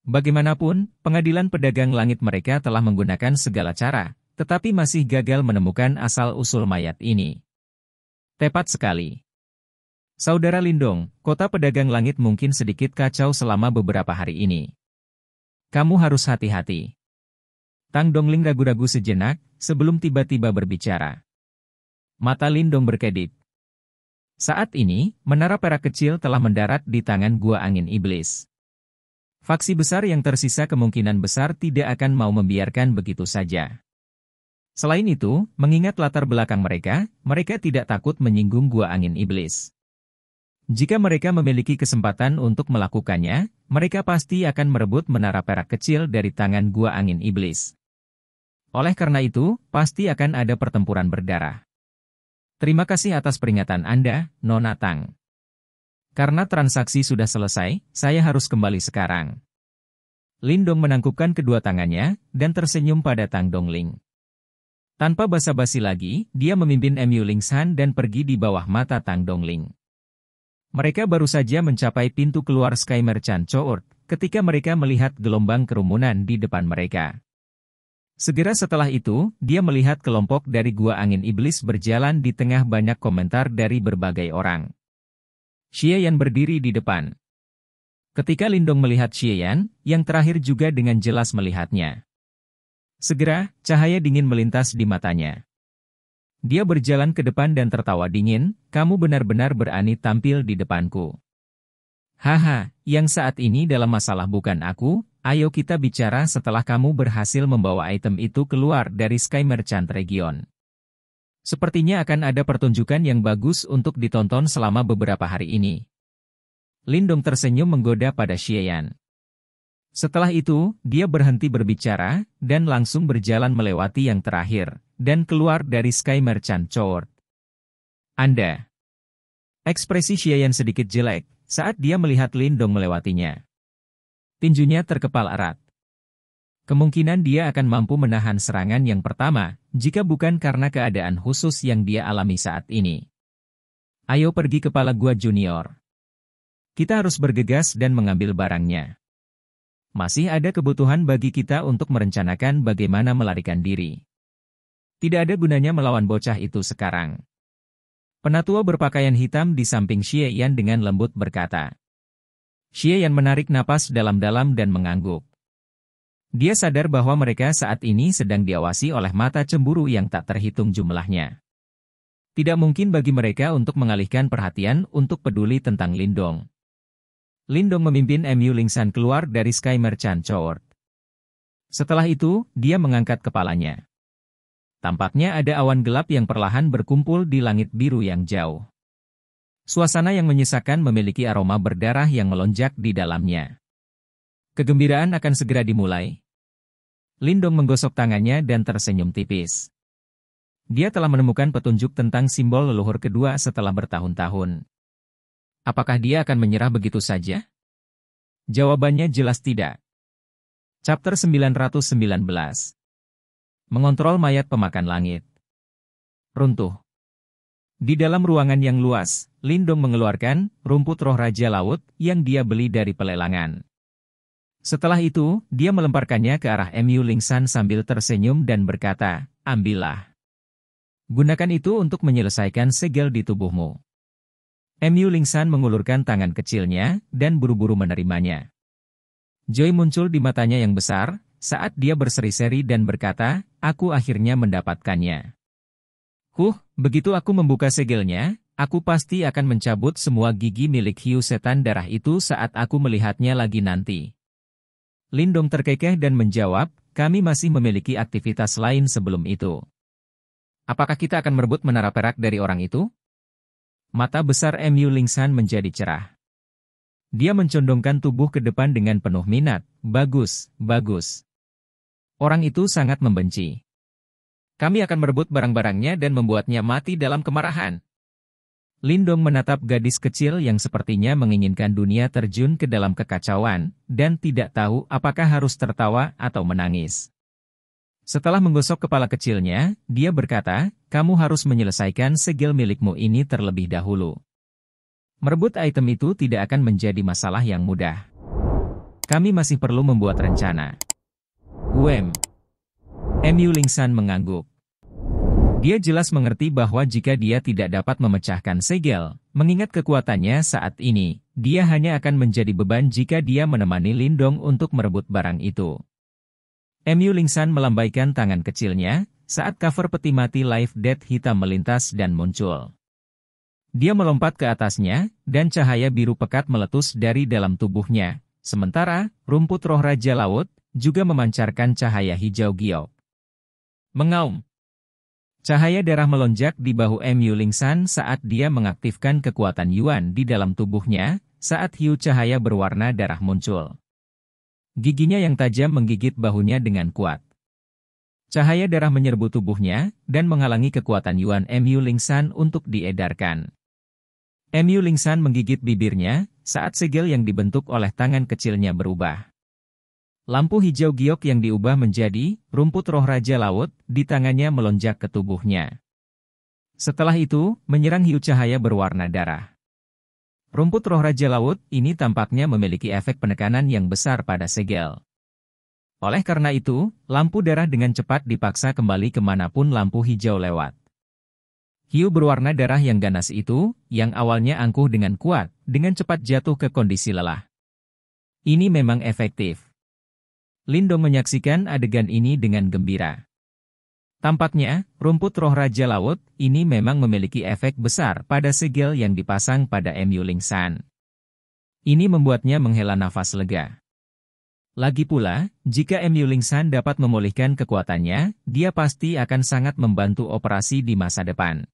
Bagaimanapun, pengadilan pedagang langit mereka telah menggunakan segala cara, tetapi masih gagal menemukan asal-usul mayat ini. Tepat sekali. Saudara Lindong, kota pedagang langit mungkin sedikit kacau selama beberapa hari ini. Kamu harus hati-hati. Tang Dongling ragu-ragu sejenak, sebelum tiba-tiba berbicara. Mata Lindong berkedip. Saat ini, menara perak kecil telah mendarat di tangan Gua Angin Iblis. Faksi besar yang tersisa kemungkinan besar tidak akan mau membiarkan begitu saja. Selain itu, mengingat latar belakang mereka, mereka tidak takut menyinggung Gua Angin Iblis. Jika mereka memiliki kesempatan untuk melakukannya, mereka pasti akan merebut menara perak kecil dari tangan Gua Angin Iblis. Oleh karena itu, pasti akan ada pertempuran berdarah. Terima kasih atas peringatan Anda, Nona Tang. Karena transaksi sudah selesai, saya harus kembali sekarang. Lindong menangkupkan kedua tangannya, dan tersenyum pada Tang Dongling. Tanpa basa-basi lagi, dia memimpin Mu Lingsan dan pergi di bawah mata Tang Dongling. Mereka baru saja mencapai pintu keluar Sky Merchant Chourt, ketika mereka melihat gelombang kerumunan di depan mereka. Segera setelah itu, dia melihat kelompok dari Gua Angin Iblis berjalan di tengah banyak komentar dari berbagai orang. Xie Yan berdiri di depan. Ketika Lindong melihat Xie Yan, yang terakhir juga dengan jelas melihatnya. Segera, cahaya dingin melintas di matanya. Dia berjalan ke depan dan tertawa dingin, kamu benar-benar berani tampil di depanku. Haha, yang saat ini dalam masalah bukan aku. Ayo kita bicara setelah kamu berhasil membawa item itu keluar dari Sky Merchant Region. Sepertinya akan ada pertunjukan yang bagus untuk ditonton selama beberapa hari ini. Lindong tersenyum menggoda pada Xie Yan. Setelah itu, dia berhenti berbicara, dan langsung berjalan melewati yang terakhir, dan keluar dari Sky Merchant Chourt. Anda. Ekspresi Xie Yan sedikit jelek, saat dia melihat Lindong melewatinya. Tinjunya terkepal erat. Kemungkinan dia akan mampu menahan serangan yang pertama, jika bukan karena keadaan khusus yang dia alami saat ini. Ayo pergi kepala Gua Junior. Kita harus bergegas dan mengambil barangnya. Masih ada kebutuhan bagi kita untuk merencanakan bagaimana melarikan diri. Tidak ada gunanya melawan bocah itu sekarang. Penatua berpakaian hitam di samping Xie Yan dengan lembut berkata. Xie Yan menarik napas dalam-dalam dan mengangguk. Dia sadar bahwa mereka saat ini sedang diawasi oleh mata cemburu yang tak terhitung jumlahnya. Tidak mungkin bagi mereka untuk mengalihkan perhatian untuk peduli tentang Lindong. Lindong memimpin MU Lingsan keluar dari Sky Merchant Court. Setelah itu, dia mengangkat kepalanya. Tampaknya ada awan gelap yang perlahan berkumpul di langit biru yang jauh. Suasana yang menyisakan memiliki aroma berdarah yang melonjak di dalamnya. Kegembiraan akan segera dimulai. Lindong menggosok tangannya dan tersenyum tipis. Dia telah menemukan petunjuk tentang simbol leluhur kedua setelah bertahun-tahun. Apakah dia akan menyerah begitu saja? Jawabannya jelas tidak. Chapter 919. Mengontrol mayat pemakan langit. Runtuh. Di dalam ruangan yang luas, Lindong mengeluarkan rumput roh Raja Laut yang dia beli dari pelelangan. Setelah itu, dia melemparkannya ke arah MU Lingsan sambil tersenyum dan berkata, ambillah. Gunakan itu untuk menyelesaikan segel di tubuhmu. MU Lingsan mengulurkan tangan kecilnya dan buru-buru menerimanya. Joy muncul di matanya yang besar saat dia berseri-seri dan berkata, aku akhirnya mendapatkannya. Begitu aku membuka segelnya, aku pasti akan mencabut semua gigi milik hiu setan darah itu saat aku melihatnya lagi nanti. Lindong terkekeh dan menjawab, kami masih memiliki aktivitas lain sebelum itu. Apakah kita akan merebut menara perak dari orang itu? Mata besar MU Lingsan menjadi cerah. Dia mencondongkan tubuh ke depan dengan penuh minat. Bagus, bagus. Orang itu sangat membenci. Kami akan merebut barang-barangnya dan membuatnya mati dalam kemarahan. Lindong menatap gadis kecil yang sepertinya menginginkan dunia terjun ke dalam kekacauan, dan tidak tahu apakah harus tertawa atau menangis. Setelah menggosok kepala kecilnya, dia berkata, kamu harus menyelesaikan segel milikmu ini terlebih dahulu. Merebut item itu tidak akan menjadi masalah yang mudah. Kami masih perlu membuat rencana. MU Lingsan mengangguk. Dia jelas mengerti bahwa jika dia tidak dapat memecahkan segel, mengingat kekuatannya saat ini, dia hanya akan menjadi beban jika dia menemani Lindong untuk merebut barang itu. MU Lingsan melambaikan tangan kecilnya, saat cover peti mati Live Dead hitam melintas dan muncul. Dia melompat ke atasnya, dan cahaya biru pekat meletus dari dalam tubuhnya, sementara rumput roh Raja Laut juga memancarkan cahaya hijau giok. Mengaum. Cahaya darah melonjak di bahu MU Lingsan saat dia mengaktifkan kekuatan Yuan di dalam tubuhnya, saat hiu cahaya berwarna darah muncul. Giginya yang tajam menggigit bahunya dengan kuat. Cahaya darah menyerbu tubuhnya, dan menghalangi kekuatan Yuan MU Lingsan untuk diedarkan. MU Lingsan menggigit bibirnya, saat segel yang dibentuk oleh tangan kecilnya berubah. Lampu hijau giok yang diubah menjadi rumput roh Raja Laut di tangannya melonjak ke tubuhnya. Setelah itu, menyerang hiu cahaya berwarna darah. Rumput roh Raja Laut ini tampaknya memiliki efek penekanan yang besar pada segel. Oleh karena itu, lampu darah dengan cepat dipaksa kembali kemanapun lampu hijau lewat. Hiu berwarna darah yang ganas itu, yang awalnya angkuh dengan kuat, dengan cepat jatuh ke kondisi lelah. Ini memang efektif. Lindong menyaksikan adegan ini dengan gembira. Tampaknya, rumput roh Raja Laut ini memang memiliki efek besar pada segel yang dipasang pada MU Lingsan. Ini membuatnya menghela nafas lega. Lagi pula, jika MU Lingsan dapat memulihkan kekuatannya, dia pasti akan sangat membantu operasi di masa depan.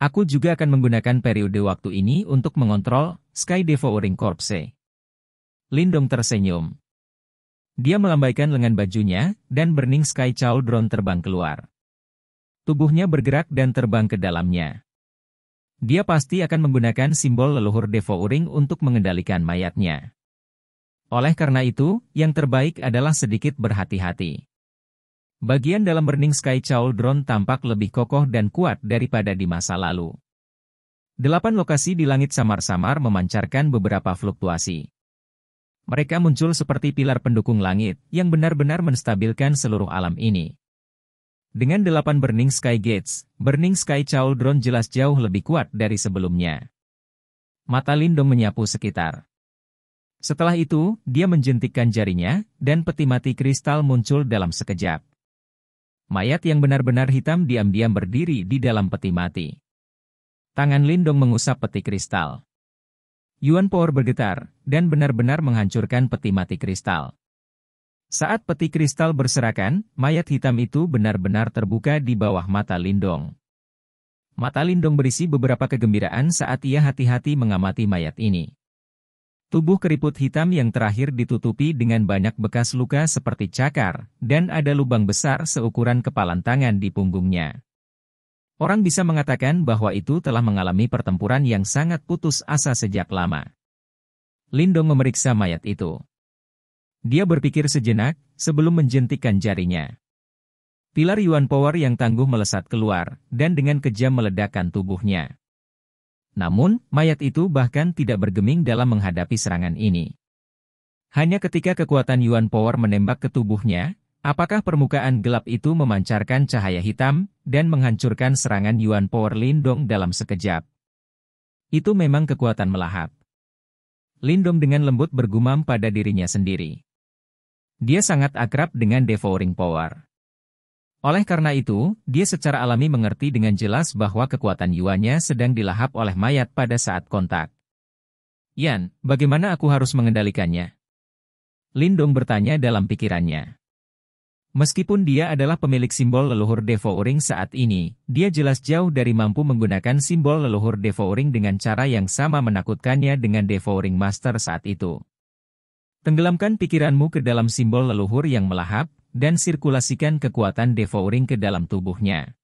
Aku juga akan menggunakan periode waktu ini untuk mengontrol Sky Devouring Corpse. Lindong tersenyum. Dia melambaikan lengan bajunya, dan Burning Sky Cauldron terbang keluar. Tubuhnya bergerak dan terbang ke dalamnya. Dia pasti akan menggunakan simbol leluhur Devouring untuk mengendalikan mayatnya. Oleh karena itu, yang terbaik adalah sedikit berhati-hati. Bagian dalam Burning Sky Cauldron tampak lebih kokoh dan kuat daripada di masa lalu. 8 lokasi di langit samar-samar memancarkan beberapa fluktuasi. Mereka muncul seperti pilar pendukung langit, yang benar-benar menstabilkan seluruh alam ini. Dengan 8 Burning Sky Gates, Burning Sky Cauldron jelas jauh lebih kuat dari sebelumnya. Mata Lindong menyapu sekitar. Setelah itu, dia menjentikkan jarinya, dan peti mati kristal muncul dalam sekejap. Mayat yang benar-benar hitam diam-diam berdiri di dalam peti mati. Tangan Lindong mengusap peti kristal. Yuan Power bergetar, dan benar-benar menghancurkan peti mati kristal. Saat peti kristal berserakan, mayat hitam itu benar-benar terbuka di bawah mata Lindong. Mata Lindong berisi beberapa kegembiraan saat ia hati-hati mengamati mayat ini. Tubuh keriput hitam yang terakhir ditutupi dengan banyak bekas luka seperti cakar, dan ada lubang besar seukuran kepalan tangan di punggungnya. Orang bisa mengatakan bahwa itu telah mengalami pertempuran yang sangat putus asa sejak lama. Lindong memeriksa mayat itu. Dia berpikir sejenak, sebelum menjentikkan jarinya. Pilar Yuan Power yang tangguh melesat keluar, dan dengan kejam meledakkan tubuhnya. Namun, mayat itu bahkan tidak bergeming dalam menghadapi serangan ini. Hanya ketika kekuatan Yuan Power menembak ke tubuhnya, apakah permukaan gelap itu memancarkan cahaya hitam, dan menghancurkan serangan Yuan Power Lindong dalam sekejap. Itu memang kekuatan melahap. Lindong dengan lembut bergumam pada dirinya sendiri. Dia sangat akrab dengan Devouring Power. Oleh karena itu, dia secara alami mengerti dengan jelas bahwa kekuatan Yuannya sedang dilahap oleh mayat pada saat kontak. Yan, bagaimana aku harus mengendalikannya? Lindong bertanya dalam pikirannya. Meskipun dia adalah pemilik simbol leluhur Devouring saat ini, dia jelas jauh dari mampu menggunakan simbol leluhur Devouring dengan cara yang sama menakutkannya dengan Devouring Master saat itu. Tenggelamkan pikiranmu ke dalam simbol leluhur yang melahap, dan sirkulasikan kekuatan Devouring ke dalam tubuhnya.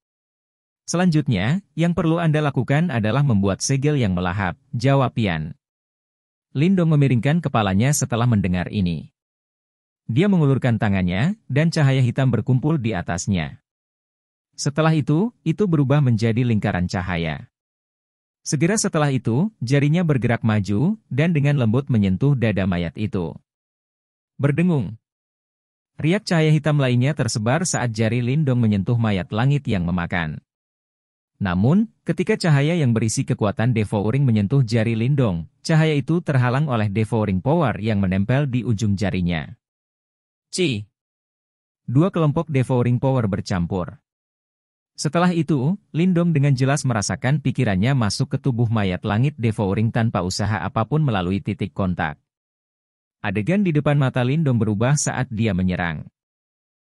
Selanjutnya, yang perlu Anda lakukan adalah membuat segel yang melahap, jawab Yan. Lindong memiringkan kepalanya setelah mendengar ini. Dia mengulurkan tangannya, dan cahaya hitam berkumpul di atasnya. Setelah itu berubah menjadi lingkaran cahaya. Segera setelah itu, jarinya bergerak maju, dan dengan lembut menyentuh dada mayat itu. Berdengung. Riak cahaya hitam lainnya tersebar saat jari Lindong menyentuh mayat langit yang memakan. Namun, ketika cahaya yang berisi kekuatan Devouring menyentuh jari Lindong, cahaya itu terhalang oleh Devouring Power yang menempel di ujung jarinya. Ci. Dua kelompok Devouring Power bercampur. Setelah itu, Lindong dengan jelas merasakan pikirannya masuk ke tubuh mayat langit Devouring tanpa usaha apapun melalui titik kontak. Adegan di depan mata Lindong berubah saat dia menyerang.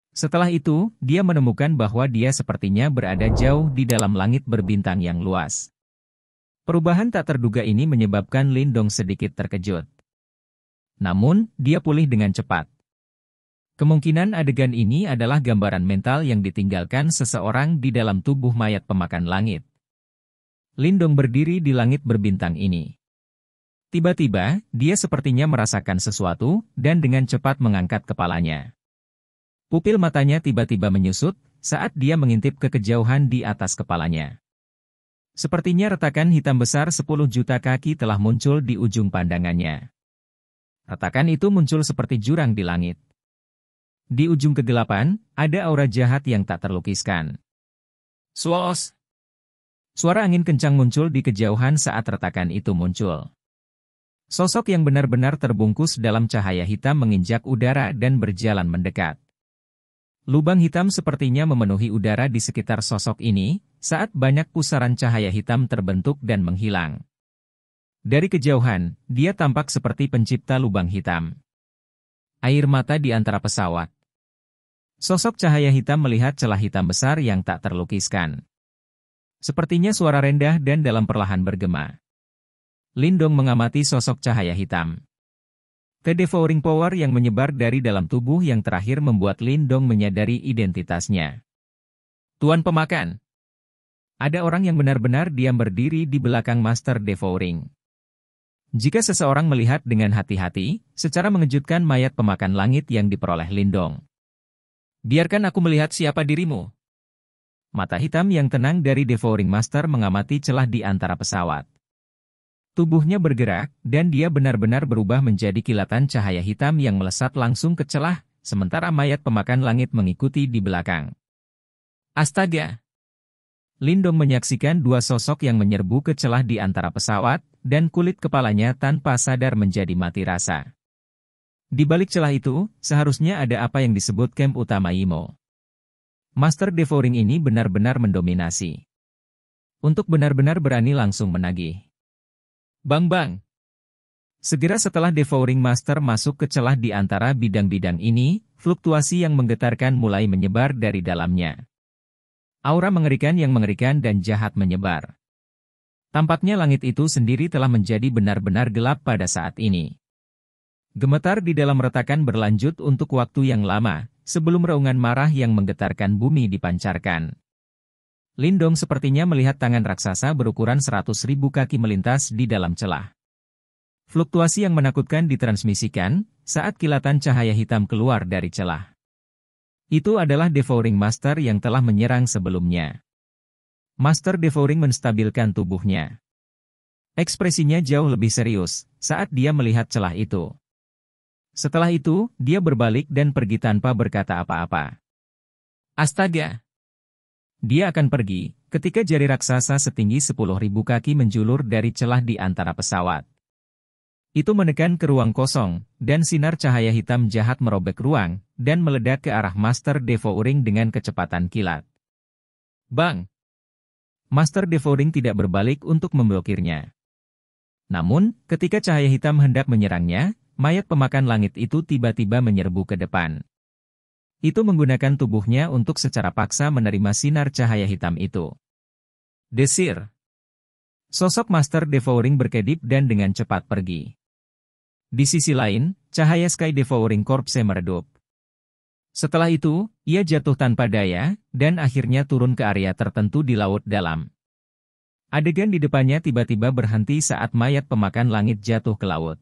Setelah itu, dia menemukan bahwa dia sepertinya berada jauh di dalam langit berbintang yang luas. Perubahan tak terduga ini menyebabkan Lindong sedikit terkejut. Namun, dia pulih dengan cepat. Kemungkinan adegan ini adalah gambaran mental yang ditinggalkan seseorang di dalam tubuh mayat pemakan langit. Lindong berdiri di langit berbintang ini. Tiba-tiba, dia sepertinya merasakan sesuatu, dan dengan cepat mengangkat kepalanya. Pupil matanya tiba-tiba menyusut, saat dia mengintip ke kejauhan di atas kepalanya. Sepertinya retakan hitam besar 10 juta kaki telah muncul di ujung pandangannya. Retakan itu muncul seperti jurang di langit. Di ujung kegelapan, ada aura jahat yang tak terlukiskan. Swos! Suara angin kencang muncul di kejauhan saat retakan itu muncul. Sosok yang benar-benar terbungkus dalam cahaya hitam menginjak udara dan berjalan mendekat. Lubang hitam sepertinya memenuhi udara di sekitar sosok ini, saat banyak pusaran cahaya hitam terbentuk dan menghilang. Dari kejauhan, dia tampak seperti pencipta lubang hitam. Air mata di antara pesawat. Sosok cahaya hitam melihat celah hitam besar yang tak terlukiskan. Sepertinya suara rendah dan dalam perlahan bergema. Lindong mengamati sosok cahaya hitam. Devouring Power yang menyebar dari dalam tubuh yang terakhir membuat Lindong menyadari identitasnya. Tuan Pemakan. Ada orang yang benar-benar diam berdiri di belakang Master Devouring. Jika seseorang melihat dengan hati-hati, secara mengejutkan mayat pemakan langit yang diperoleh Lindong. Biarkan aku melihat siapa dirimu. Mata hitam yang tenang dari Devouring Master mengamati celah di antara pesawat. Tubuhnya bergerak, dan dia benar-benar berubah menjadi kilatan cahaya hitam yang melesat langsung ke celah, sementara mayat pemakan langit mengikuti di belakang. Astaga! Lindong menyaksikan dua sosok yang menyerbu ke celah di antara pesawat, dan kulit kepalanya tanpa sadar menjadi mati rasa. Di balik celah itu, seharusnya ada apa yang disebut camp utama Imo. Master Devouring ini benar-benar mendominasi. Untuk benar-benar berani langsung menagih. Bang-bang! Segera setelah Devouring Master masuk ke celah di antara bidang-bidang ini, fluktuasi yang menggetarkan mulai menyebar dari dalamnya. Aura mengerikan dan jahat menyebar. Tampaknya langit itu sendiri telah menjadi benar-benar gelap pada saat ini. Gemetar di dalam retakan berlanjut untuk waktu yang lama, sebelum raungan marah yang menggetarkan bumi dipancarkan. Lindong sepertinya melihat tangan raksasa berukuran 100.000 kaki melintas di dalam celah. Fluktuasi yang menakutkan ditransmisikan saat kilatan cahaya hitam keluar dari celah. Itu adalah Devouring Master yang telah menyerang sebelumnya. Master Devouring menstabilkan tubuhnya. Ekspresinya jauh lebih serius saat dia melihat celah itu. Setelah itu, dia berbalik dan pergi tanpa berkata apa-apa. Astaga! Dia akan pergi, ketika jari raksasa setinggi 10.000 kaki menjulur dari celah di antara pesawat. Itu menekan ke ruang kosong, dan sinar cahaya hitam jahat merobek ruang, dan meledak ke arah Master Devouring dengan kecepatan kilat. Bang! Master Devouring tidak berbalik untuk memblokirnya. Namun, ketika cahaya hitam hendak menyerangnya, mayat pemakan langit itu tiba-tiba menyerbu ke depan. Itu menggunakan tubuhnya untuk secara paksa menerima sinar cahaya hitam itu. Desir. Sosok Master Devouring berkedip dan dengan cepat pergi. Di sisi lain, cahaya Sky Devouring Corpse meredup. Setelah itu, ia jatuh tanpa daya, dan akhirnya turun ke area tertentu di laut dalam. Adegan di depannya tiba-tiba berhenti saat mayat pemakan langit jatuh ke laut.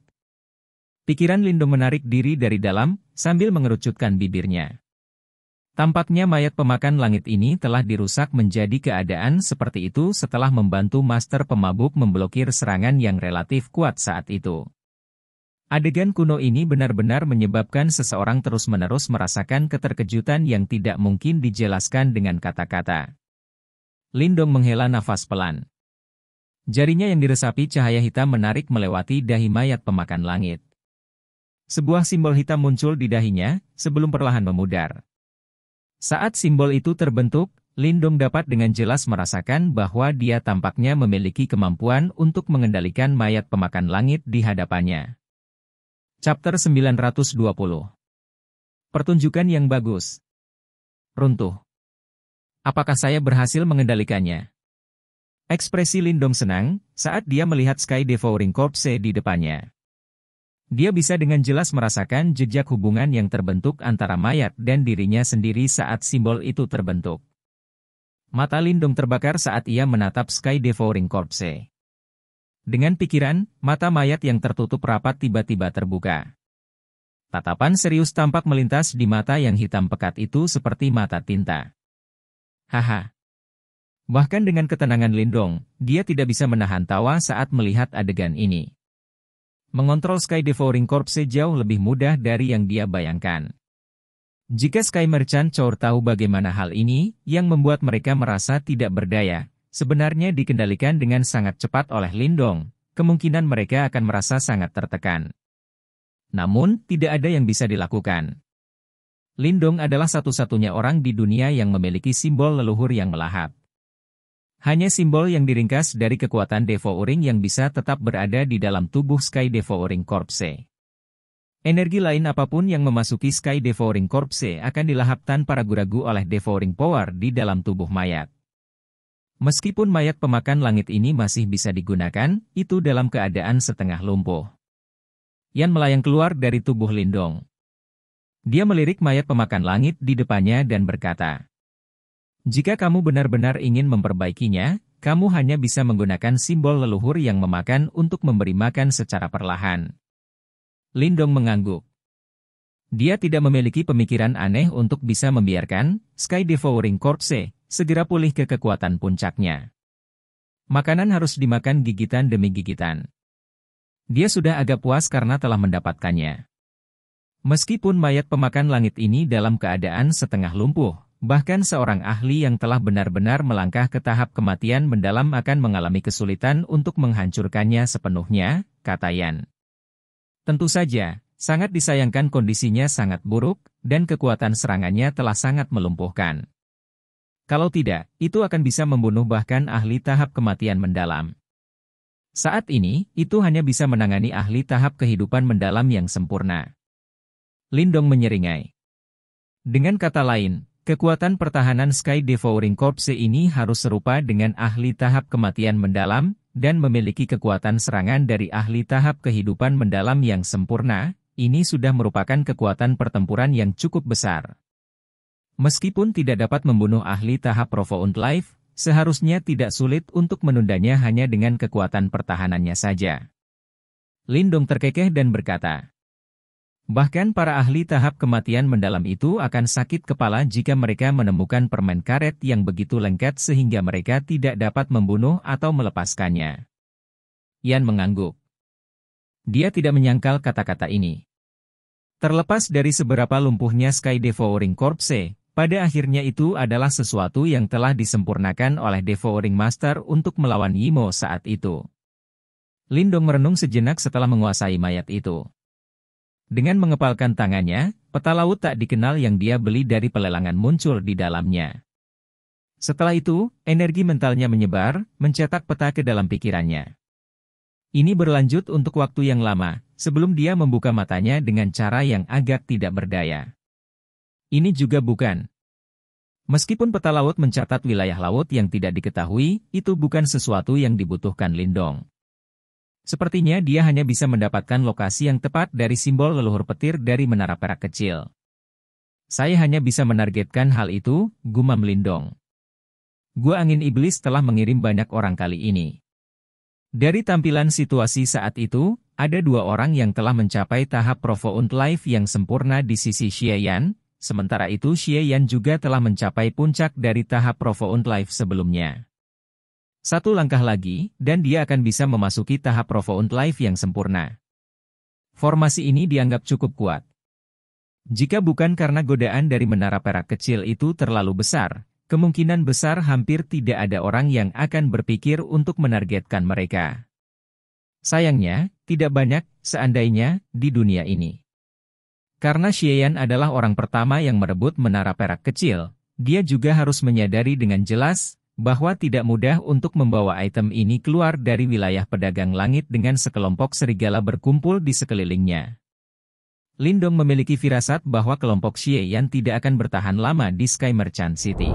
Pikiran Lindong menarik diri dari dalam, sambil mengerucutkan bibirnya. Tampaknya mayat pemakan langit ini telah dirusak menjadi keadaan seperti itu setelah membantu Master Pemabuk memblokir serangan yang relatif kuat saat itu. Adegan kuno ini benar-benar menyebabkan seseorang terus-menerus merasakan keterkejutan yang tidak mungkin dijelaskan dengan kata-kata. Lindong menghela nafas pelan. Jarinya yang diresapi cahaya hitam menarik melewati dahi mayat pemakan langit. Sebuah simbol hitam muncul di dahinya, sebelum perlahan memudar. Saat simbol itu terbentuk, Lindong dapat dengan jelas merasakan bahwa dia tampaknya memiliki kemampuan untuk mengendalikan mayat pemakan langit di hadapannya. Chapter 920. Pertunjukan yang bagus. Runtuh. Apakah saya berhasil mengendalikannya? Ekspresi Lindong senang saat dia melihat Sky Devouring Corpse di depannya. Dia bisa dengan jelas merasakan jejak hubungan yang terbentuk antara mayat dan dirinya sendiri saat simbol itu terbentuk. Mata Lindong terbakar saat ia menatap Sky Devouring Corpse. Dengan pikiran, mata mayat yang tertutup rapat tiba-tiba terbuka. Tatapan serius tampak melintas di mata yang hitam pekat itu seperti mata tinta. Haha. Bahkan dengan ketenangan Lindong, dia tidak bisa menahan tawa saat melihat adegan ini. Mengontrol Sky Devouring Corpse jauh lebih mudah dari yang dia bayangkan. Jika Sky Merchant Chour tahu bagaimana hal ini, yang membuat mereka merasa tidak berdaya, sebenarnya dikendalikan dengan sangat cepat oleh Lindong, kemungkinan mereka akan merasa sangat tertekan. Namun, tidak ada yang bisa dilakukan. Lindong adalah satu-satunya orang di dunia yang memiliki simbol leluhur yang melahap. Hanya simbol yang diringkas dari kekuatan Devouring yang bisa tetap berada di dalam tubuh Sky Devouring Corpse. Energi lain apapun yang memasuki Sky Devouring Corpse akan dilahap tanpa ragu-ragu oleh Devouring Power di dalam tubuh mayat. Meskipun mayat pemakan langit ini masih bisa digunakan, itu dalam keadaan setengah lumpuh. Yan melayang keluar dari tubuh Lindong. Dia melirik mayat pemakan langit di depannya dan berkata, "Jika kamu benar-benar ingin memperbaikinya, kamu hanya bisa menggunakan simbol leluhur yang memakan untuk memberi makan secara perlahan." Lindong mengangguk. Dia tidak memiliki pemikiran aneh untuk bisa membiarkan Sky Devouring Corpse segera pulih ke kekuatan puncaknya. Makanan harus dimakan gigitan demi gigitan. Dia sudah agak puas karena telah mendapatkannya. Meskipun mayat pemakan langit ini dalam keadaan setengah lumpuh, bahkan seorang ahli yang telah benar-benar melangkah ke tahap kematian mendalam akan mengalami kesulitan untuk menghancurkannya sepenuhnya, kata Yan. Tentu saja, sangat disayangkan kondisinya sangat buruk, dan kekuatan serangannya telah sangat melumpuhkan. Kalau tidak, itu akan bisa membunuh bahkan ahli tahap kematian mendalam. Saat ini, itu hanya bisa menangani ahli tahap kehidupan mendalam yang sempurna. Lindong menyeringai. Dengan kata lain, kekuatan pertahanan Sky Devouring Corpse ini harus serupa dengan ahli tahap kematian mendalam, dan memiliki kekuatan serangan dari ahli tahap kehidupan mendalam yang sempurna. Ini sudah merupakan kekuatan pertempuran yang cukup besar. Meskipun tidak dapat membunuh ahli tahap Profound Life, seharusnya tidak sulit untuk menundanya hanya dengan kekuatan pertahanannya saja. Lindong terkekeh dan berkata, bahkan para ahli tahap kematian mendalam itu akan sakit kepala jika mereka menemukan permen karet yang begitu lengket sehingga mereka tidak dapat membunuh atau melepaskannya. Yan mengangguk. Dia tidak menyangkal kata-kata ini. Terlepas dari seberapa lumpuhnya Sky Devouring Corpse, pada akhirnya itu adalah sesuatu yang telah disempurnakan oleh Devouring Master untuk melawan Yimo saat itu. Lindong merenung sejenak setelah menguasai mayat itu. Dengan mengepalkan tangannya, peta laut tak dikenal yang dia beli dari pelelangan muncul di dalamnya. Setelah itu, energi mentalnya menyebar, mencetak peta ke dalam pikirannya. Ini berlanjut untuk waktu yang lama, sebelum dia membuka matanya dengan cara yang agak tidak berdaya. Ini juga bukan. Meskipun peta laut mencatat wilayah laut yang tidak diketahui, itu bukan sesuatu yang dibutuhkan Lindong. Sepertinya dia hanya bisa mendapatkan lokasi yang tepat dari simbol leluhur petir dari menara perak kecil. Saya hanya bisa menargetkan hal itu, gumam Lindong. Gua Angin Iblis telah mengirim banyak orang kali ini. Dari tampilan situasi saat itu, ada dua orang yang telah mencapai tahap Profound Life yang sempurna di sisi Xie Yan, sementara itu Xie Yan juga telah mencapai puncak dari tahap Profound Life sebelumnya. Satu langkah lagi, dan dia akan bisa memasuki tahap Profound Life yang sempurna. Formasi ini dianggap cukup kuat. Jika bukan karena godaan dari menara perak kecil itu terlalu besar, kemungkinan besar hampir tidak ada orang yang akan berpikir untuk menargetkan mereka. Sayangnya, tidak banyak, seandainya, di dunia ini. Karena Xian adalah orang pertama yang merebut menara perak kecil, dia juga harus menyadari dengan jelas bahwa tidak mudah untuk membawa item ini keluar dari wilayah pedagang langit dengan sekelompok serigala berkumpul di sekelilingnya. Lindong memiliki firasat bahwa kelompok Xie Yan tidak akan bertahan lama di Sky Merchant City.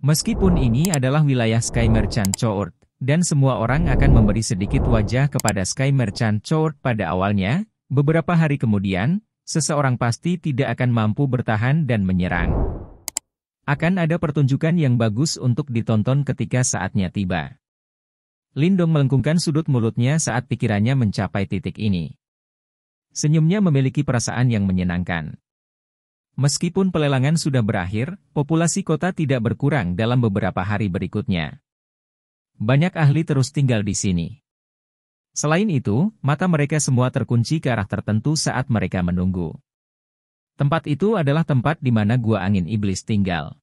Meskipun ini adalah wilayah Sky Merchant Court, dan semua orang akan memberi sedikit wajah kepada Sky Merchant Court pada awalnya, beberapa hari kemudian, seseorang pasti tidak akan mampu bertahan dan menyerang. Akan ada pertunjukan yang bagus untuk ditonton ketika saatnya tiba. Lindong melengkungkan sudut mulutnya saat pikirannya mencapai titik ini. Senyumnya memiliki perasaan yang menyenangkan. Meskipun pelelangan sudah berakhir, populasi kota tidak berkurang dalam beberapa hari berikutnya. Banyak ahli terus tinggal di sini. Selain itu, mata mereka semua terkunci ke arah tertentu saat mereka menunggu. Tempat itu adalah tempat di mana Gua Angin Iblis tinggal.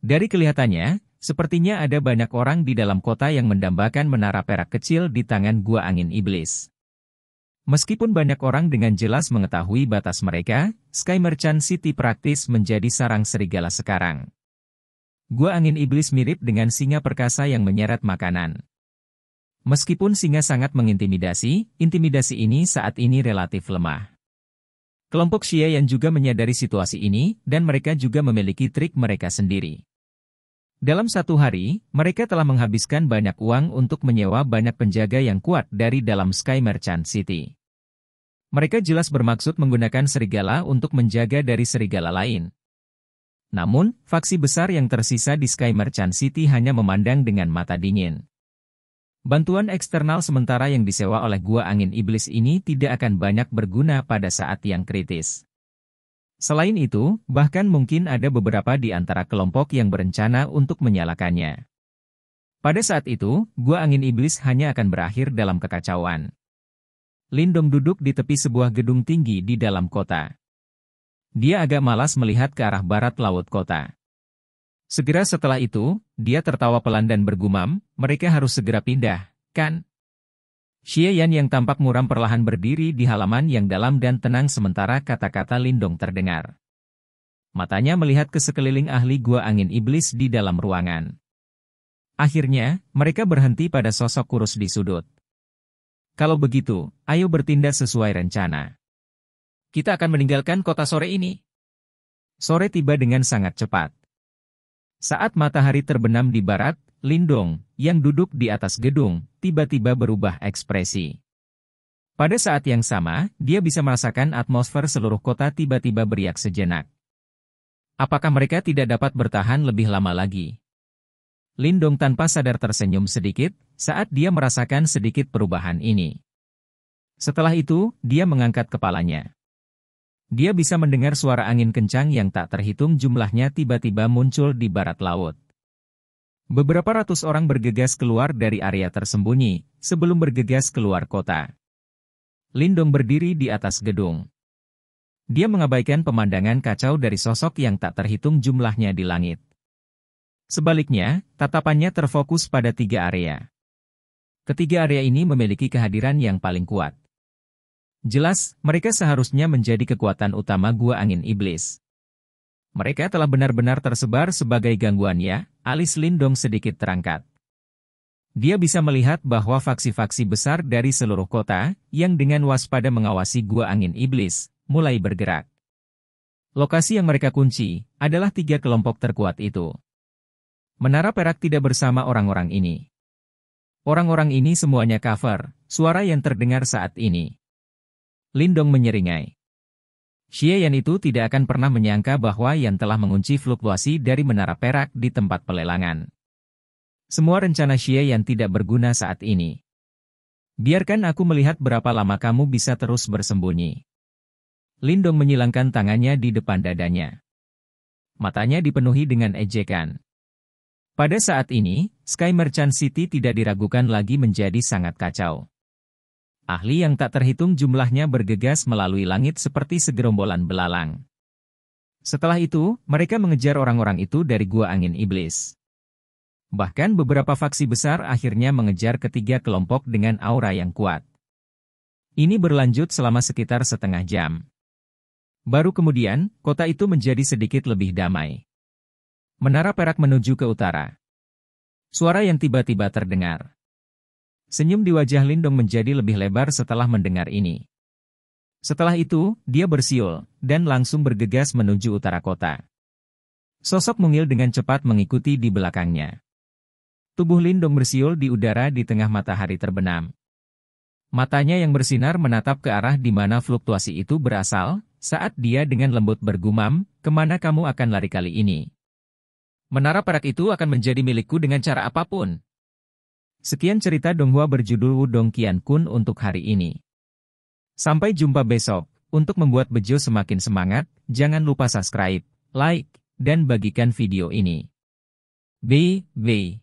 Dari kelihatannya, sepertinya ada banyak orang di dalam kota yang mendambakan menara perak kecil di tangan Gua Angin Iblis. Meskipun banyak orang dengan jelas mengetahui batas mereka, Sky Merchant City praktis menjadi sarang serigala sekarang. Gua Angin Iblis mirip dengan singa perkasa yang menyeret makanan. Meskipun singa sangat mengintimidasi, intimidasi ini saat ini relatif lemah. Kelompok Xie Yan juga menyadari situasi ini, dan mereka juga memiliki trik mereka sendiri. Dalam satu hari, mereka telah menghabiskan banyak uang untuk menyewa banyak penjaga yang kuat dari dalam Sky Merchant City. Mereka jelas bermaksud menggunakan serigala untuk menjaga dari serigala lain. Namun, faksi besar yang tersisa di Sky Merchant City hanya memandang dengan mata dingin. Bantuan eksternal sementara yang disewa oleh Gua Angin Iblis ini tidak akan banyak berguna pada saat yang kritis. Selain itu, bahkan mungkin ada beberapa di antara kelompok yang berencana untuk menyalakannya. Pada saat itu, Gua Angin Iblis hanya akan berakhir dalam kekacauan. Lindong duduk di tepi sebuah gedung tinggi di dalam kota. Dia agak malas melihat ke arah barat laut kota. Segera setelah itu, dia tertawa pelan dan bergumam, mereka harus segera pindah, kan? Xie Yan yang tampak muram perlahan berdiri di halaman yang dalam dan tenang sementara kata-kata Lindong terdengar. Matanya melihat ke sekeliling ahli gua angin iblis di dalam ruangan. Akhirnya, mereka berhenti pada sosok kurus di sudut. Kalau begitu, ayo bertindak sesuai rencana. Kita akan meninggalkan kota sore ini. Sore tiba dengan sangat cepat. Saat matahari terbenam di barat, Lindong, yang duduk di atas gedung, tiba-tiba berubah ekspresi. Pada saat yang sama, dia bisa merasakan atmosfer seluruh kota tiba-tiba beriak sejenak. Apakah mereka tidak dapat bertahan lebih lama lagi? Lindong tanpa sadar tersenyum sedikit, saat dia merasakan sedikit perubahan ini. Setelah itu, dia mengangkat kepalanya. Dia bisa mendengar suara angin kencang yang tak terhitung jumlahnya tiba-tiba muncul di barat laut. Beberapa ratus orang bergegas keluar dari area tersembunyi, sebelum bergegas keluar kota. Lindong berdiri di atas gedung. Dia mengabaikan pemandangan kacau dari sosok yang tak terhitung jumlahnya di langit. Sebaliknya, tatapannya terfokus pada 3 area. Ketiga area ini memiliki kehadiran yang paling kuat. Jelas, mereka seharusnya menjadi kekuatan utama gua angin iblis. Mereka telah benar-benar tersebar sebagai gangguan ya, alis Lindong sedikit terangkat. Dia bisa melihat bahwa faksi-faksi besar dari seluruh kota, yang dengan waspada mengawasi gua angin iblis, mulai bergerak. Lokasi yang mereka kunci, adalah 3 kelompok terkuat itu. Menara perak tidak bersama orang-orang ini. Orang-orang ini semuanya cover, suara yang terdengar saat ini. Lindong menyeringai. Xie Yan itu tidak akan pernah menyangka bahwa Yan telah mengunci fluktuasi dari menara perak di tempat pelelangan. Semua rencana Xie Yan tidak berguna saat ini. Biarkan aku melihat berapa lama kamu bisa terus bersembunyi. Lindong menyilangkan tangannya di depan dadanya. Matanya dipenuhi dengan ejekan. Pada saat ini, Sky Merchant City tidak diragukan lagi menjadi sangat kacau. Ahli yang tak terhitung jumlahnya bergegas melalui langit seperti segerombolan belalang. Setelah itu, mereka mengejar orang-orang itu dari gua angin iblis. Bahkan beberapa faksi besar akhirnya mengejar ketiga kelompok dengan aura yang kuat. Ini berlanjut selama sekitar setengah jam. Baru kemudian, kota itu menjadi sedikit lebih damai. Menara perak menuju ke utara. Suara yang tiba-tiba terdengar. Senyum di wajah Lindong menjadi lebih lebar setelah mendengar ini. Setelah itu, dia bersiul, dan langsung bergegas menuju utara kota. Sosok mungil dengan cepat mengikuti di belakangnya. Tubuh Lindong bersiul di udara di tengah matahari terbenam. Matanya yang bersinar menatap ke arah di mana fluktuasi itu berasal, saat dia dengan lembut bergumam, "Kemana kamu akan lari kali ini? Menara perak itu akan menjadi milikku dengan cara apapun." Sekian cerita Donghua berjudul Wudong Qiankun untuk hari ini. Sampai jumpa besok. Untuk membuat Bejo semakin semangat, jangan lupa subscribe, like, dan bagikan video ini. Bye.